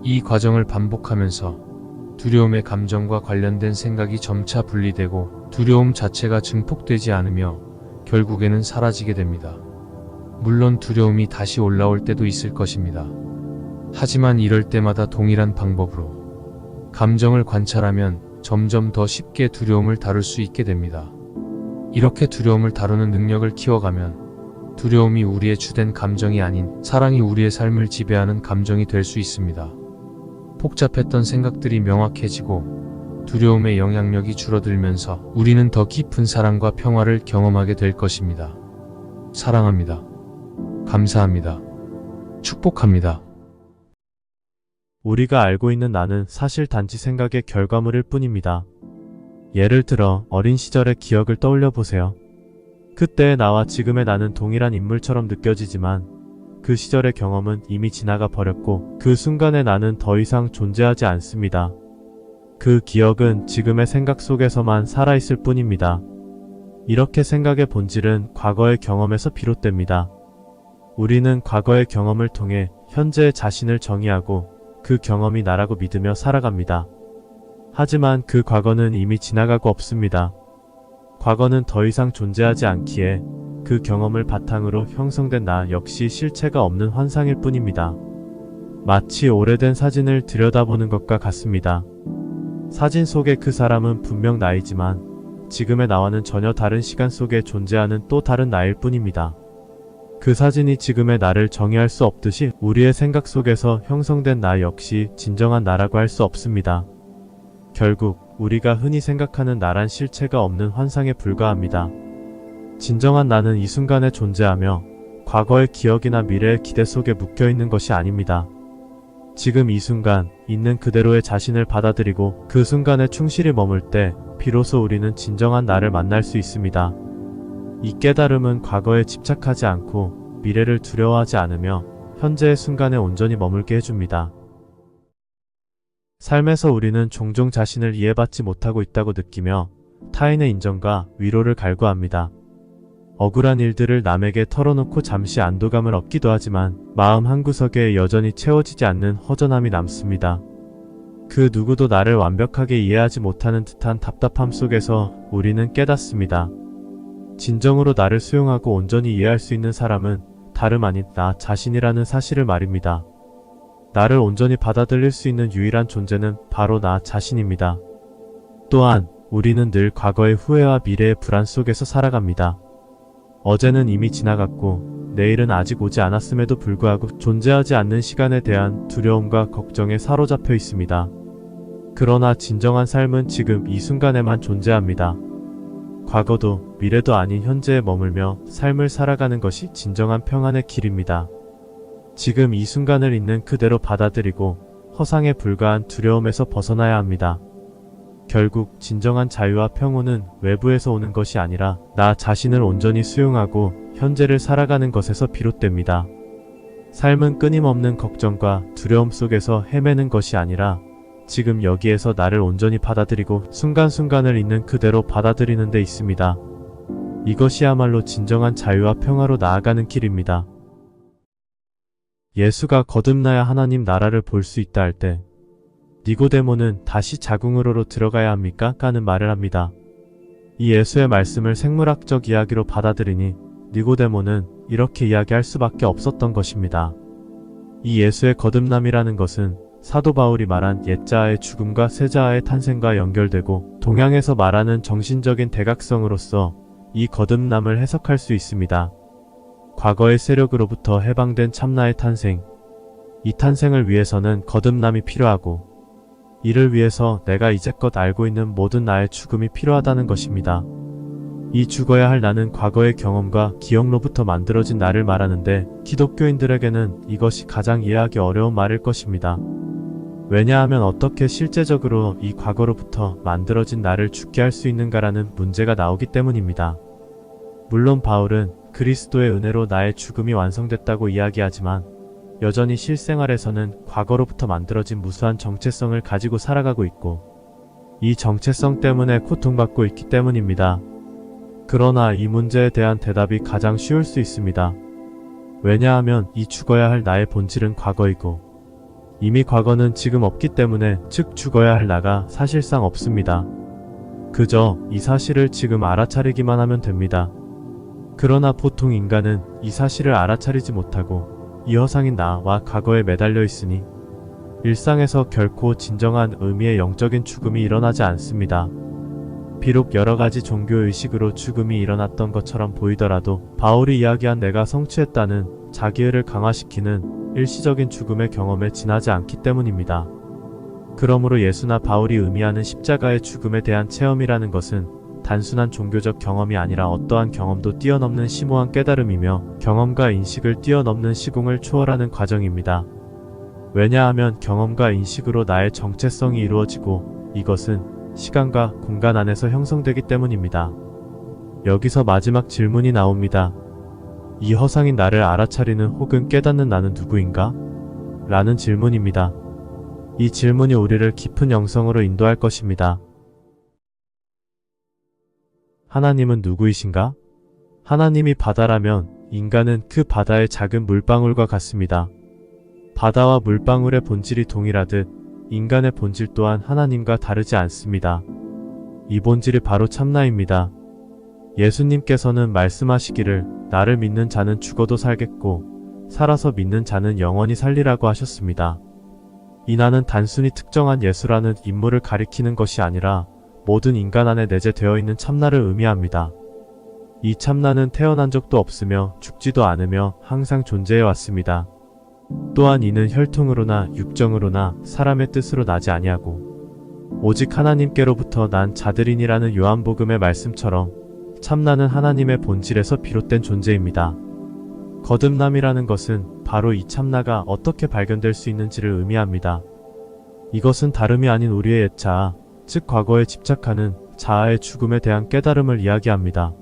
이 과정을 반복하면서 두려움의 감정과 관련된 생각이 점차 분리되고 두려움 자체가 증폭되지 않으며 결국에는 사라지게 됩니다. 물론 두려움이 다시 올라올 때도 있을 것입니다. 하지만 이럴 때마다 동일한 방법으로 감정을 관찰하면 점점 더 쉽게 두려움을 다룰 수 있게 됩니다. 이렇게 두려움을 다루는 능력을 키워가면 두려움이 우리의 주된 감정이 아닌 사랑이 우리의 삶을 지배하는 감정이 될 수 있습니다. 복잡했던 생각들이 명확해지고 두려움의 영향력이 줄어들면서 우리는 더 깊은 사랑과 평화를 경험하게 될 것입니다. 사랑합니다. 감사합니다. 축복합니다. 우리가 알고 있는 나는 사실 단지 생각의 결과물일 뿐입니다. 예를 들어 어린 시절의 기억을 떠올려 보세요. 그때의 나와 지금의 나는 동일한 인물처럼 느껴지지만 그 시절의 경험은 이미 지나가 버렸고 그 순간의 나는 더 이상 존재하지 않습니다. 그 기억은 지금의 생각 속에서만 살아있을 뿐입니다. 이렇게 생각의 본질은 과거의 경험에서 비롯됩니다. 우리는 과거의 경험을 통해 현재의 자신을 정의하고 그 경험이 나라고 믿으며 살아갑니다. 하지만 그 과거는 이미 지나가고 없습니다. 과거는 더 이상 존재하지 않기에 그 경험을 바탕으로 형성된 나 역시 실체가 없는 환상일 뿐입니다. 마치 오래된 사진을 들여다보는 것과 같습니다. 사진 속의 그 사람은 분명 나이지만 지금의 나와는 전혀 다른 시간 속에 존재하는 또 다른 나일 뿐입니다. 그 사진이 지금의 나를 정의할 수 없듯이 우리의 생각 속에서 형성된 나 역시 진정한 나라고 할 수 없습니다. 결국 우리가 흔히 생각하는 나란 실체가 없는 환상에 불과합니다. 진정한 나는 이 순간에 존재하며 과거의 기억이나 미래의 기대 속에 묶여있는 것이 아닙니다. 지금 이 순간 있는 그대로의 자신을 받아들이고 그 순간에 충실히 머물 때 비로소 우리는 진정한 나를 만날 수 있습니다. 이 깨달음은 과거에 집착하지 않고 미래를 두려워하지 않으며 현재의 순간에 온전히 머물게 해줍니다. 삶에서 우리는 종종 자신을 이해받지 못하고 있다고 느끼며 타인의 인정과 위로를 갈구합니다. 억울한 일들을 남에게 털어놓고 잠시 안도감을 얻기도 하지만 마음 한구석에 여전히 채워지지 않는 허전함이 남습니다. 그 누구도 나를 완벽하게 이해하지 못하는 듯한 답답함 속에서 우리는 깨닫습니다. 진정으로 나를 수용하고 온전히 이해할 수 있는 사람은 다름 아닌 나 자신이라는 사실을 말입니다. 나를 온전히 받아들일 수 있는 유일한 존재는 바로 나 자신입니다. 또한 우리는 늘 과거의 후회와 미래의 불안 속에서 살아갑니다. 어제는 이미 지나갔고 내일은 아직 오지 않았음에도 불구하고 존재하지 않는 시간에 대한 두려움과 걱정에 사로잡혀 있습니다. 그러나 진정한 삶은 지금 이 순간에만 존재합니다. 과거도 미래도 아닌 현재에 머물며 삶을 살아가는 것이 진정한 평안의 길입니다. 지금 이 순간을 있는 그대로 받아들이고 허상에 불과한 두려움에서 벗어나야 합니다. 결국 진정한 자유와 평온은 외부에서 오는 것이 아니라 나 자신을 온전히 수용하고 현재를 살아가는 것에서 비롯됩니다. 삶은 끊임없는 걱정과 두려움 속에서 헤매는 것이 아니라 지금 여기에서 나를 온전히 받아들이고 순간순간을 있는 그대로 받아들이는 데 있습니다. 이것이야말로 진정한 자유와 평화로 나아가는 길입니다. 예수가 거듭나야 하나님 나라를 볼 수 있다 할 때 니고데모는 다시 자궁으로로 들어가야 합니까? 라는 말을 합니다. 이 예수의 말씀을 생물학적 이야기로 받아들이니 니고데모는 이렇게 이야기할 수밖에 없었던 것입니다. 이 예수의 거듭남이라는 것은 사도 바울이 말한 옛자아의 죽음과 새자아의 탄생과 연결되고 동양에서 말하는 정신적인 대각성으로서 이 거듭남을 해석할 수 있습니다. 과거의 세력으로부터 해방된 참나의 탄생, 이 탄생을 위해서는 거듭남이 필요하고 이를 위해서 내가 이제껏 알고 있는 모든 나의 죽음이 필요하다는 것입니다. 이 죽어야 할 나는 과거의 경험과 기억로부터 만들어진 나를 말하는데 기독교인들에게는 이것이 가장 이해하기 어려운 말일 것입니다. 왜냐하면 어떻게 실제적으로 이 과거로부터 만들어진 나를 죽게 할 수 있는가라는 문제가 나오기 때문입니다. 물론 바울은 그리스도의 은혜로 나의 죽음이 완성됐다고 이야기하지만 여전히 실생활에서는 과거로부터 만들어진 무수한 정체성을 가지고 살아가고 있고 이 정체성 때문에 고통받고 있기 때문입니다. 그러나 이 문제에 대한 대답이 가장 쉬울 수 있습니다. 왜냐하면 이 죽어야 할 나의 본질은 과거이고 이미 과거는 지금 없기 때문에 즉 죽어야 할 나가 사실상 없습니다. 그저 이 사실을 지금 알아차리기만 하면 됩니다. 그러나 보통 인간은 이 사실을 알아차리지 못하고 이 허상인 나와 과거에 매달려 있으니 일상에서 결코 진정한 의미의 영적인 죽음이 일어나지 않습니다. 비록 여러가지 종교의식으로 죽음이 일어났던 것처럼 보이더라도 바울이 이야기한 내가 성취했다는 자기의를 강화시키는 일시적인 죽음의 경험에 지나지 않기 때문입니다. 그러므로 예수나 바울이 의미하는 십자가의 죽음에 대한 체험이라는 것은 단순한 종교적 경험이 아니라 어떠한 경험도 뛰어넘는 심오한 깨달음이며 경험과 인식을 뛰어넘는 시공을 초월하는 과정입니다. 왜냐하면 경험과 인식으로 나의 정체성이 이루어지고 이것은 시간과 공간 안에서 형성되기 때문입니다. 여기서 마지막 질문이 나옵니다. 이 허상인 나를 알아차리는 혹은 깨닫는 나는 누구인가? 라는 질문입니다. 이 질문이 우리를 깊은 영성으로 인도할 것입니다. 하나님은 누구이신가? 하나님이 바다라면 인간은 그 바다의 작은 물방울과 같습니다. 바다와 물방울의 본질이 동일하듯 인간의 본질 또한 하나님과 다르지 않습니다. 이 본질이 바로 참나입니다. 예수님께서는 말씀하시기를 나를 믿는 자는 죽어도 살겠고 살아서 믿는 자는 영원히 살리라고 하셨습니다. 이 나는 단순히 특정한 예수라는 인물을 가리키는 것이 아니라 모든 인간 안에 내재되어 있는 참나를 의미합니다. 이 참나는 태어난 적도 없으며 죽지도 않으며 항상 존재해 왔습니다. 또한 이는 혈통으로나 육정으로나 사람의 뜻으로 나지 아니하고 오직 하나님께로부터 난 자들이니라는 요한복음의 말씀처럼 참나는 하나님의 본질에서 비롯된 존재입니다. 거듭남이라는 것은 바로 이 참나가 어떻게 발견될 수 있는지를 의미합니다. 이것은 다름이 아닌 우리의 옛 자아, 즉 과거에 집착하는 자아의 죽음에 대한 깨달음을 이야기합니다.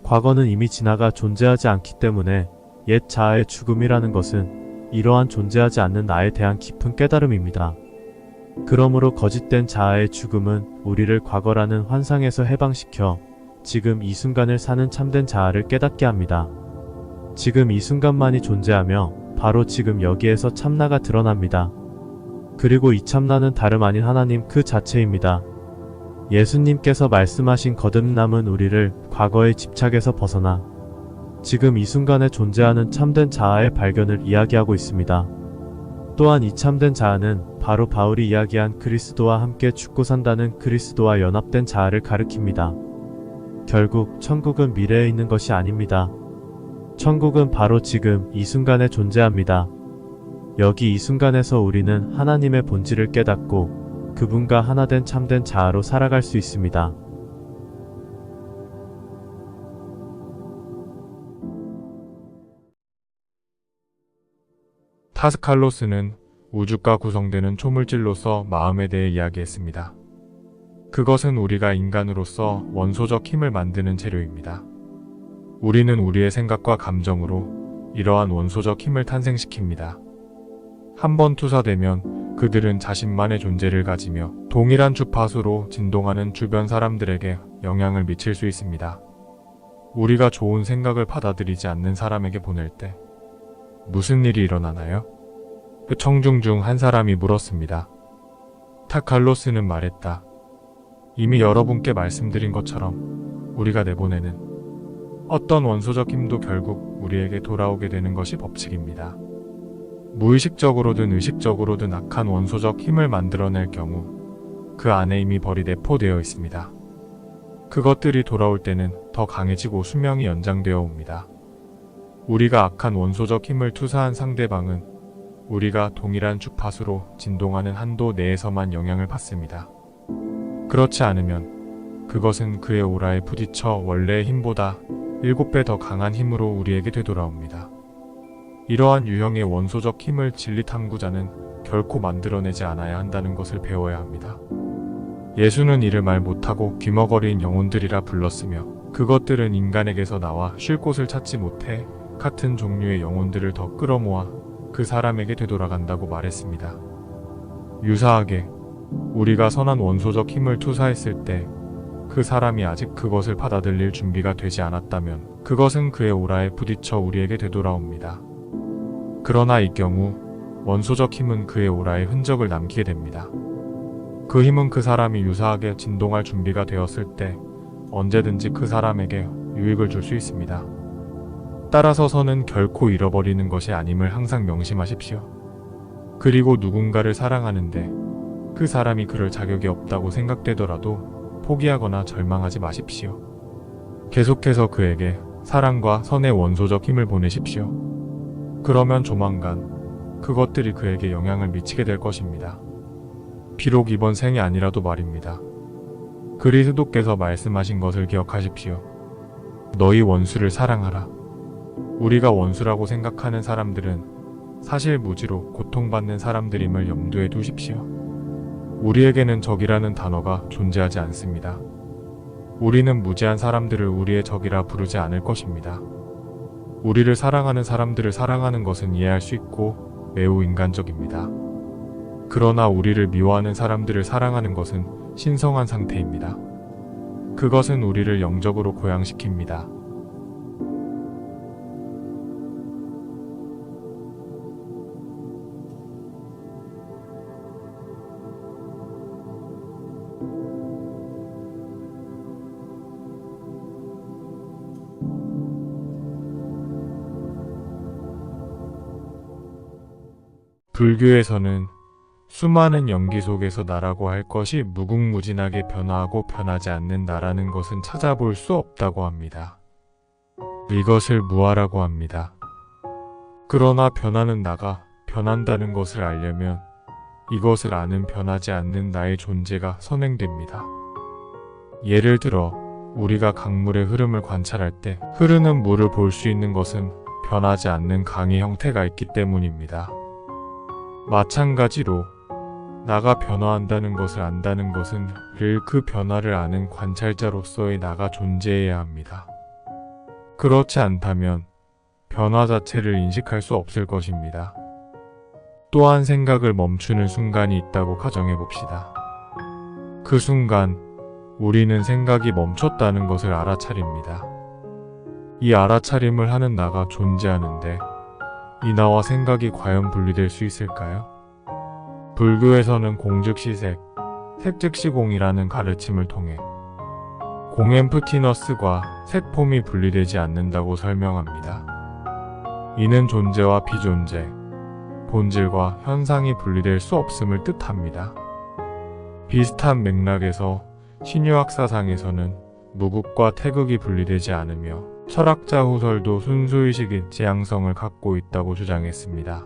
과거는 이미 지나가 존재하지 않기 때문에 옛 자아의 죽음이라는 것은 이러한 존재하지 않는 나에 대한 깊은 깨달음입니다. 그러므로 거짓된 자아의 죽음은 우리를 과거라는 환상에서 해방시켜 지금 이 순간을 사는 참된 자아를 깨닫게 합니다. 지금 이 순간만이 존재하며 바로 지금 여기에서 참나가 드러납니다. 그리고 이 참나는 다름 아닌 하나님 그 자체입니다. 예수님께서 말씀하신 거듭남은 우리를 과거의 집착에서 벗어나 지금 이 순간에 존재하는 참된 자아의 발견을 이야기하고 있습니다. 또한 이 참된 자아는 바로 바울이 이야기한 그리스도와 함께 죽고 산다는 그리스도와 연합된 자아를 가리킵니다. 결국 천국은 미래에 있는 것이 아닙니다. 천국은 바로 지금 이 순간에 존재합니다. 여기 이 순간에서 우리는 하나님의 본질을 깨닫고 그분과 하나된 참된 자아로 살아갈 수 있습니다. 타스칼로스는 우주가 구성되는 초물질로서 마음에 대해 이야기했습니다. 그것은 우리가 인간으로서 원소적 힘을 만드는 재료입니다. 우리는 우리의 생각과 감정으로 이러한 원소적 힘을 탄생시킵니다. 한번 투사되면 그들은 자신만의 존재를 가지며 동일한 주파수로 진동하는 주변 사람들에게 영향을 미칠 수 있습니다. 우리가 좋은 생각을 받아들이지 않는 사람에게 보낼 때 무슨 일이 일어나나요? 그 청중 중 한 사람이 물었습니다. 타칼로스는 말했다. 이미 여러분께 말씀드린 것처럼 우리가 내보내는 어떤 원소적 힘도 결국 우리에게 돌아오게 되는 것이 법칙입니다. 무의식적으로든 의식적으로든 악한 원소적 힘을 만들어낼 경우 그 안에 이미 벌이 내포되어 있습니다. 그것들이 돌아올 때는 더 강해지고 수명이 연장되어 옵니다. 우리가 악한 원소적 힘을 투사한 상대방은 우리가 동일한 주파수로 진동하는 한도 내에서만 영향을 받습니다. 그렇지 않으면 그것은 그의 오라에 부딪혀 원래의 힘보다 7배 더 강한 힘으로 우리에게 되돌아옵니다. 이러한 유형의 원소적 힘을 진리 탐구자는 결코 만들어내지 않아야 한다는 것을 배워야 합니다. 예수는 이를 말 못하고 귀머거리인 영혼들이라 불렀으며 그것들은 인간에게서 나와 쉴 곳을 찾지 못해 같은 종류의 영혼들을 더 끌어모아 그 사람에게 되돌아간다고 말했습니다. 유사하게 우리가 선한 원소적 힘을 투사했을 때 그 사람이 아직 그것을 받아들일 준비가 되지 않았다면 그것은 그의 오라에 부딪혀 우리에게 되돌아옵니다. 그러나 이 경우 원소적 힘은 그의 오라에 흔적을 남기게 됩니다. 그 힘은 그 사람이 유사하게 진동할 준비가 되었을 때 언제든지 그 사람에게 유익을 줄 수 있습니다. 따라서 선은 결코 잃어버리는 것이 아님을 항상 명심하십시오. 그리고 누군가를 사랑하는데 그 사람이 그럴 자격이 없다고 생각되더라도 포기하거나 절망하지 마십시오. 계속해서 그에게 사랑과 선의 원소적 힘을 보내십시오. 그러면 조만간 그것들이 그에게 영향을 미치게 될 것입니다. 비록 이번 생이 아니라도 말입니다. 그리스도께서 말씀하신 것을 기억하십시오. 너희 원수를 사랑하라. 우리가 원수라고 생각하는 사람들은 사실 무지로 고통받는 사람들임을 염두에 두십시오. 우리에게는 적이라는 단어가 존재하지 않습니다. 우리는 무지한 사람들을 우리의 적이라 부르지 않을 것입니다. 우리를 사랑하는 사람들을 사랑하는 것은 이해할 수 있고 매우 인간적입니다. 그러나 우리를 미워하는 사람들을 사랑하는 것은 신성한 상태입니다. 그것은 우리를 영적으로 고양시킵니다. 불교에서는 수많은 연기 속에서 나라고 할 것이 무궁무진하게 변화하고 변하지 않는 나라는 것은 찾아볼 수 없다고 합니다. 이것을 무아라고 합니다. 그러나 변하는 나가 변한다는 것을 알려면 이것을 아는 변하지 않는 나의 존재가 선행됩니다. 예를 들어 우리가 강물의 흐름을 관찰할 때 흐르는 물을 볼 수 있는 것은 변하지 않는 강의 형태가 있기 때문입니다. 마찬가지로 나가 변화한다는 것을 안다는 것은 그 변화를 아는 관찰자로서의 나가 존재해야 합니다. 그렇지 않다면 변화 자체를 인식할 수 없을 것입니다. 또한 생각을 멈추는 순간이 있다고 가정해 봅시다. 그 순간 우리는 생각이 멈췄다는 것을 알아차립니다. 이 알아차림을 하는 나가 존재하는데 이 나와 생각이 과연 분리될 수 있을까요? 불교에서는 공즉시색, 색즉시공이라는 가르침을 통해 공엠프티너스과 색폼이 분리되지 않는다고 설명합니다. 이는 존재와 비존재, 본질과 현상이 분리될 수 없음을 뜻합니다. 비슷한 맥락에서 신유학 사상에서는 무극과 태극이 분리되지 않으며 철학자 후설도 순수의식의 지향성을 갖고 있다고 주장했습니다.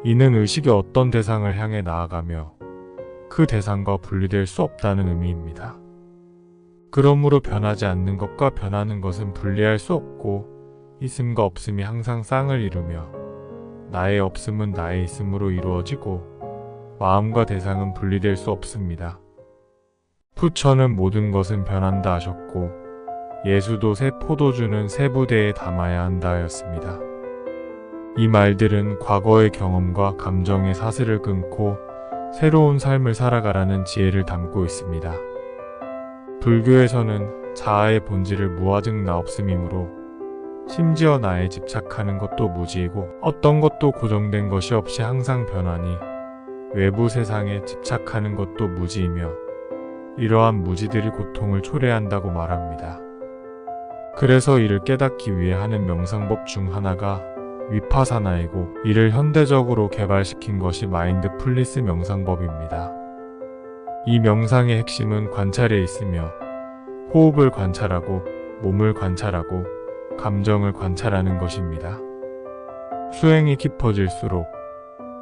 이는 의식이 어떤 대상을 향해 나아가며 그 대상과 분리될 수 없다는 의미입니다. 그러므로 변하지 않는 것과 변하는 것은 분리할 수 없고 있음과 없음이 항상 쌍을 이루며 나의 없음은 나의 있음으로 이루어지고 마음과 대상은 분리될 수 없습니다. 부처는 모든 것은 변한다 하셨고 예수도 새 포도주는 새 부대에 담아야 한다 하였습니다. 이 말들은 과거의 경험과 감정의 사슬을 끊고 새로운 삶을 살아가라는 지혜를 담고 있습니다. 불교에서는 자아의 본질을 무아즉 나 없음이므로 심지어 나에 집착하는 것도 무지이고 어떤 것도 고정된 것이 없이 항상 변하니 외부 세상에 집착하는 것도 무지이며 이러한 무지들이 고통을 초래한다고 말합니다. 그래서 이를 깨닫기 위해 하는 명상법 중 하나가 위파사나이고 이를 현대적으로 개발시킨 것이 마인드풀리스 명상법입니다. 이 명상의 핵심은 관찰에 있으며 호흡을 관찰하고 몸을 관찰하고 감정을 관찰하는 것입니다. 수행이 깊어질수록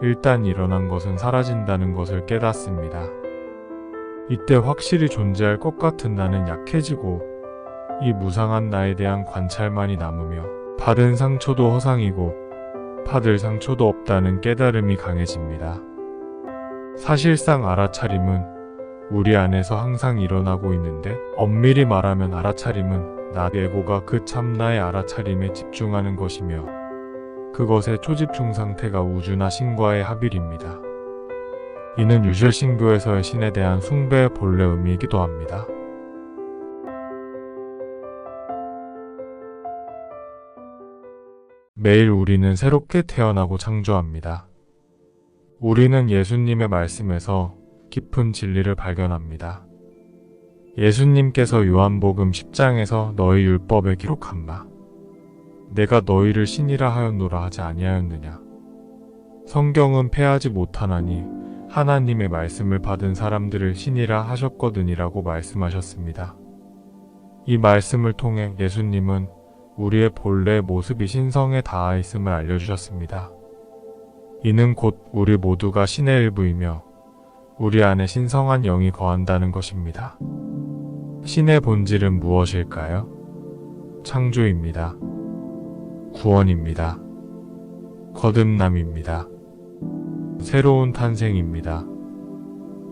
일단 일어난 것은 사라진다는 것을 깨닫습니다. 이때 확실히 존재할 것 같은 나는 약해지고 이 무상한 나에 대한 관찰만이 남으며 받은 상처도 허상이고 받을 상처도 없다는 깨달음이 강해집니다. 사실상 알아차림은 우리 안에서 항상 일어나고 있는데 엄밀히 말하면 알아차림은 나 에고가 그 참나의 알아차림에 집중하는 것이며 그것의 초집중 상태가 우주나 신과의 합일입니다. 이는 유실신교에서의 신에 대한 숭배의 본래 의미이기도 합니다. 매일 우리는 새롭게 태어나고 창조합니다. 우리는 예수님의 말씀에서 깊은 진리를 발견합니다. 예수님께서 요한복음 10장에서 너희 율법에 기록한 바 내가 너희를 신이라 하였노라 하지 아니하였느냐. 성경은 패하지 못하나니 하나님의 말씀을 받은 사람들을 신이라 하셨거든이라고 말씀하셨습니다. 이 말씀을 통해 예수님은 우리의 본래 모습이 신성에 닿아 있음을 알려주셨습니다. 이는 곧 우리 모두가 신의 일부이며 우리 안에 신성한 영이 거한다는 것입니다. 신의 본질은 무엇일까요? 창조입니다. 구원입니다. 거듭남입니다. 새로운 탄생입니다.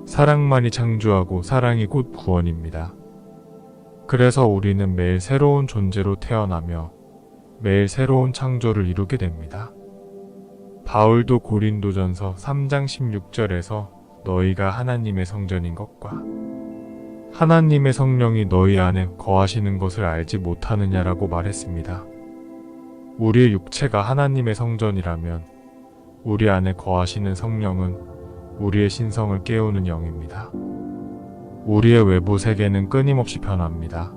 사랑만이 창조하고 사랑이 곧 구원입니다. 그래서 우리는 매일 새로운 존재로 태어나며 매일 새로운 창조를 이루게 됩니다. 바울도 고린도전서 3장 16절에서 너희가 하나님의 성전인 것과 하나님의 성령이 너희 안에 거하시는 것을 알지 못하느냐라고 말했습니다. 우리의 육체가 하나님의 성전이라면 우리 안에 거하시는 성령은 우리의 신성을 깨우는 영입니다. 우리의 외부 세계는 끊임없이 변합니다.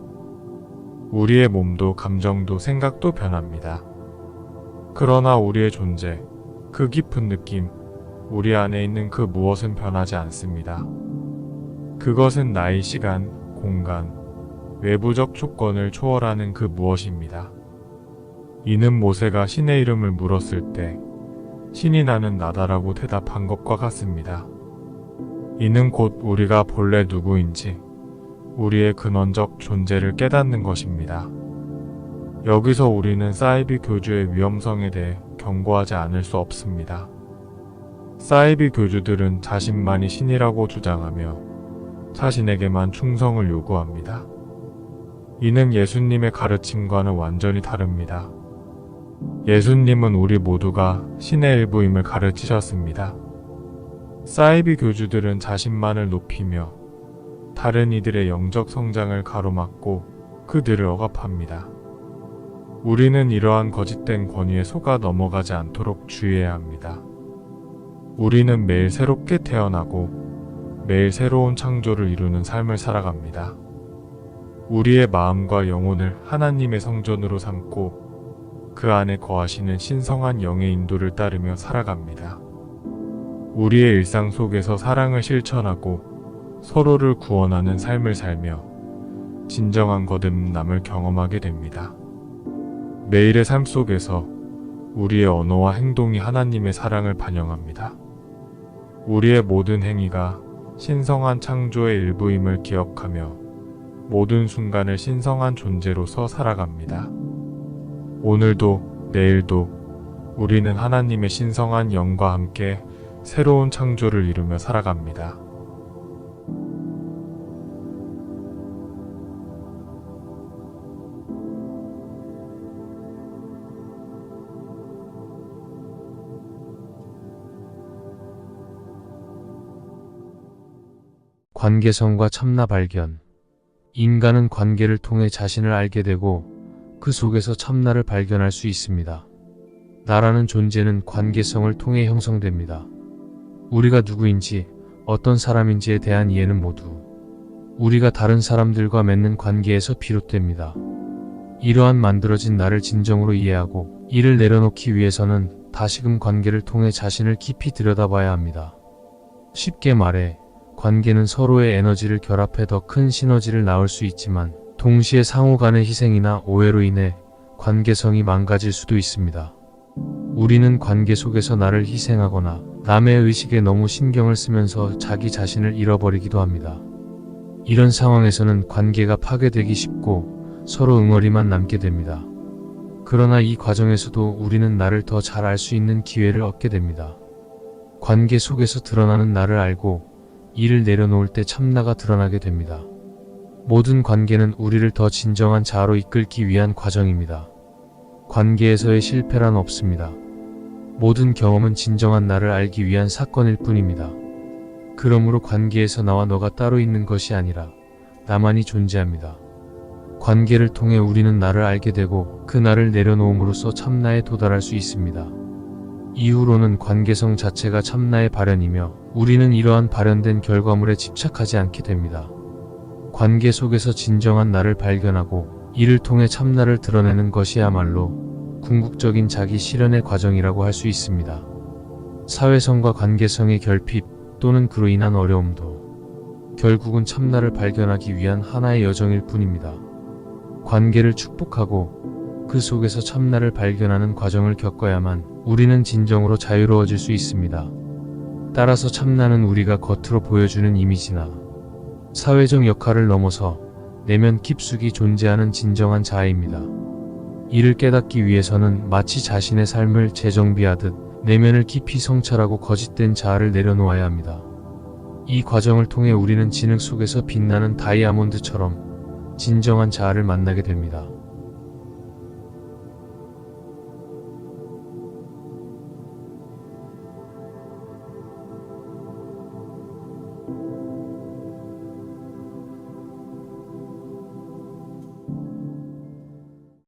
우리의 몸도 감정도 생각도 변합니다. 그러나 우리의 존재, 그 깊은 느낌, 우리 안에 있는 그 무엇은 변하지 않습니다. 그것은 나이, 시간, 공간, 외부적 조건을 초월하는 그 무엇입니다. 이는 모세가 신의 이름을 물었을 때 신이 나는 나다라고 대답한 것과 같습니다. 이는 곧 우리가 본래 누구인지 우리의 근원적 존재를 깨닫는 것입니다. 여기서 우리는 사이비 교주의 위험성에 대해 경고하지 않을 수 없습니다. 사이비 교주들은 자신만이 신이라고 주장하며 자신에게만 충성을 요구합니다. 이는 예수님의 가르침과는 완전히 다릅니다. 예수님은 우리 모두가 신의 일부임을 가르치셨습니다. 사이비 교주들은 자신만을 높이며 다른 이들의 영적 성장을 가로막고 그들을 억압합니다. 우리는 이러한 거짓된 권위에 속아 넘어가지 않도록 주의해야 합니다. 우리는 매일 새롭게 태어나고 매일 새로운 창조를 이루는 삶을 살아갑니다. 우리의 마음과 영혼을 하나님의 성전으로 삼고 그 안에 거하시는 신성한 영의 인도를 따르며 살아갑니다. 우리의 일상 속에서 사랑을 실천하고 서로를 구원하는 삶을 살며 진정한 거듭남을 경험하게 됩니다. 매일의 삶 속에서 우리의 언어와 행동이 하나님의 사랑을 반영합니다. 우리의 모든 행위가 신성한 창조의 일부임을 기억하며 모든 순간을 신성한 존재로서 살아갑니다. 오늘도 내일도 우리는 하나님의 신성한 영과 함께 새로운 창조를 이루며 살아갑니다. 관계성과 참나 발견. 인간은 관계를 통해 자신을 알게 되고 그 속에서 참나를 발견할 수 있습니다. 나라는 존재는 관계성을 통해 형성됩니다. 우리가 누구인지, 어떤 사람인지에 대한 이해는 모두 우리가 다른 사람들과 맺는 관계에서 비롯됩니다. 이러한 만들어진 나를 진정으로 이해하고 이를 내려놓기 위해서는 다시금 관계를 통해 자신을 깊이 들여다봐야 합니다. 쉽게 말해 관계는 서로의 에너지를 결합해 더 큰 시너지를 낳을 수 있지만 동시에 상호 간의 희생이나 오해로 인해 관계성이 망가질 수도 있습니다. 우리는 관계 속에서 나를 희생하거나 남의 의식에 너무 신경을 쓰면서 자기 자신을 잃어버리기도 합니다. 이런 상황에서는 관계가 파괴되기 쉽고 서로 응어리만 남게 됩니다. 그러나 이 과정에서도 우리는 나를 더 잘 알 수 있는 기회를 얻게 됩니다. 관계 속에서 드러나는 나를 알고 이를 내려놓을 때 참나가 드러나게 됩니다. 모든 관계는 우리를 더 진정한 자아로 이끌기 위한 과정입니다. 관계에서의 실패란 없습니다. 모든 경험은 진정한 나를 알기 위한 사건일 뿐입니다. 그러므로 관계에서 나와 너가 따로 있는 것이 아니라 나만이 존재합니다. 관계를 통해 우리는 나를 알게 되고 그 나를 내려놓음으로써 참나에 도달할 수 있습니다. 이후로는 관계성 자체가 참나의 발현이며 우리는 이러한 발현된 결과물에 집착하지 않게 됩니다. 관계 속에서 진정한 나를 발견하고 이를 통해 참나를 드러내는 것이야말로 궁극적인 자기 실현의 과정이라고 할 수 있습니다. 사회성과 관계성의 결핍 또는 그로 인한 어려움도 결국은 참나를 발견하기 위한 하나의 여정일 뿐입니다. 관계를 축복하고 그 속에서 참나를 발견하는 과정을 겪어야만 우리는 진정으로 자유로워질 수 있습니다. 따라서 참나는 우리가 겉으로 보여주는 이미지나 사회적 역할을 넘어서 내면 깊숙이 존재하는 진정한 자아입니다. 이를 깨닫기 위해서는 마치 자신의 삶을 재정비하듯 내면을 깊이 성찰하고 거짓된 자아를 내려놓아야 합니다. 이 과정을 통해 우리는 진흙 속에서 빛나는 다이아몬드처럼 진정한 자아를 만나게 됩니다.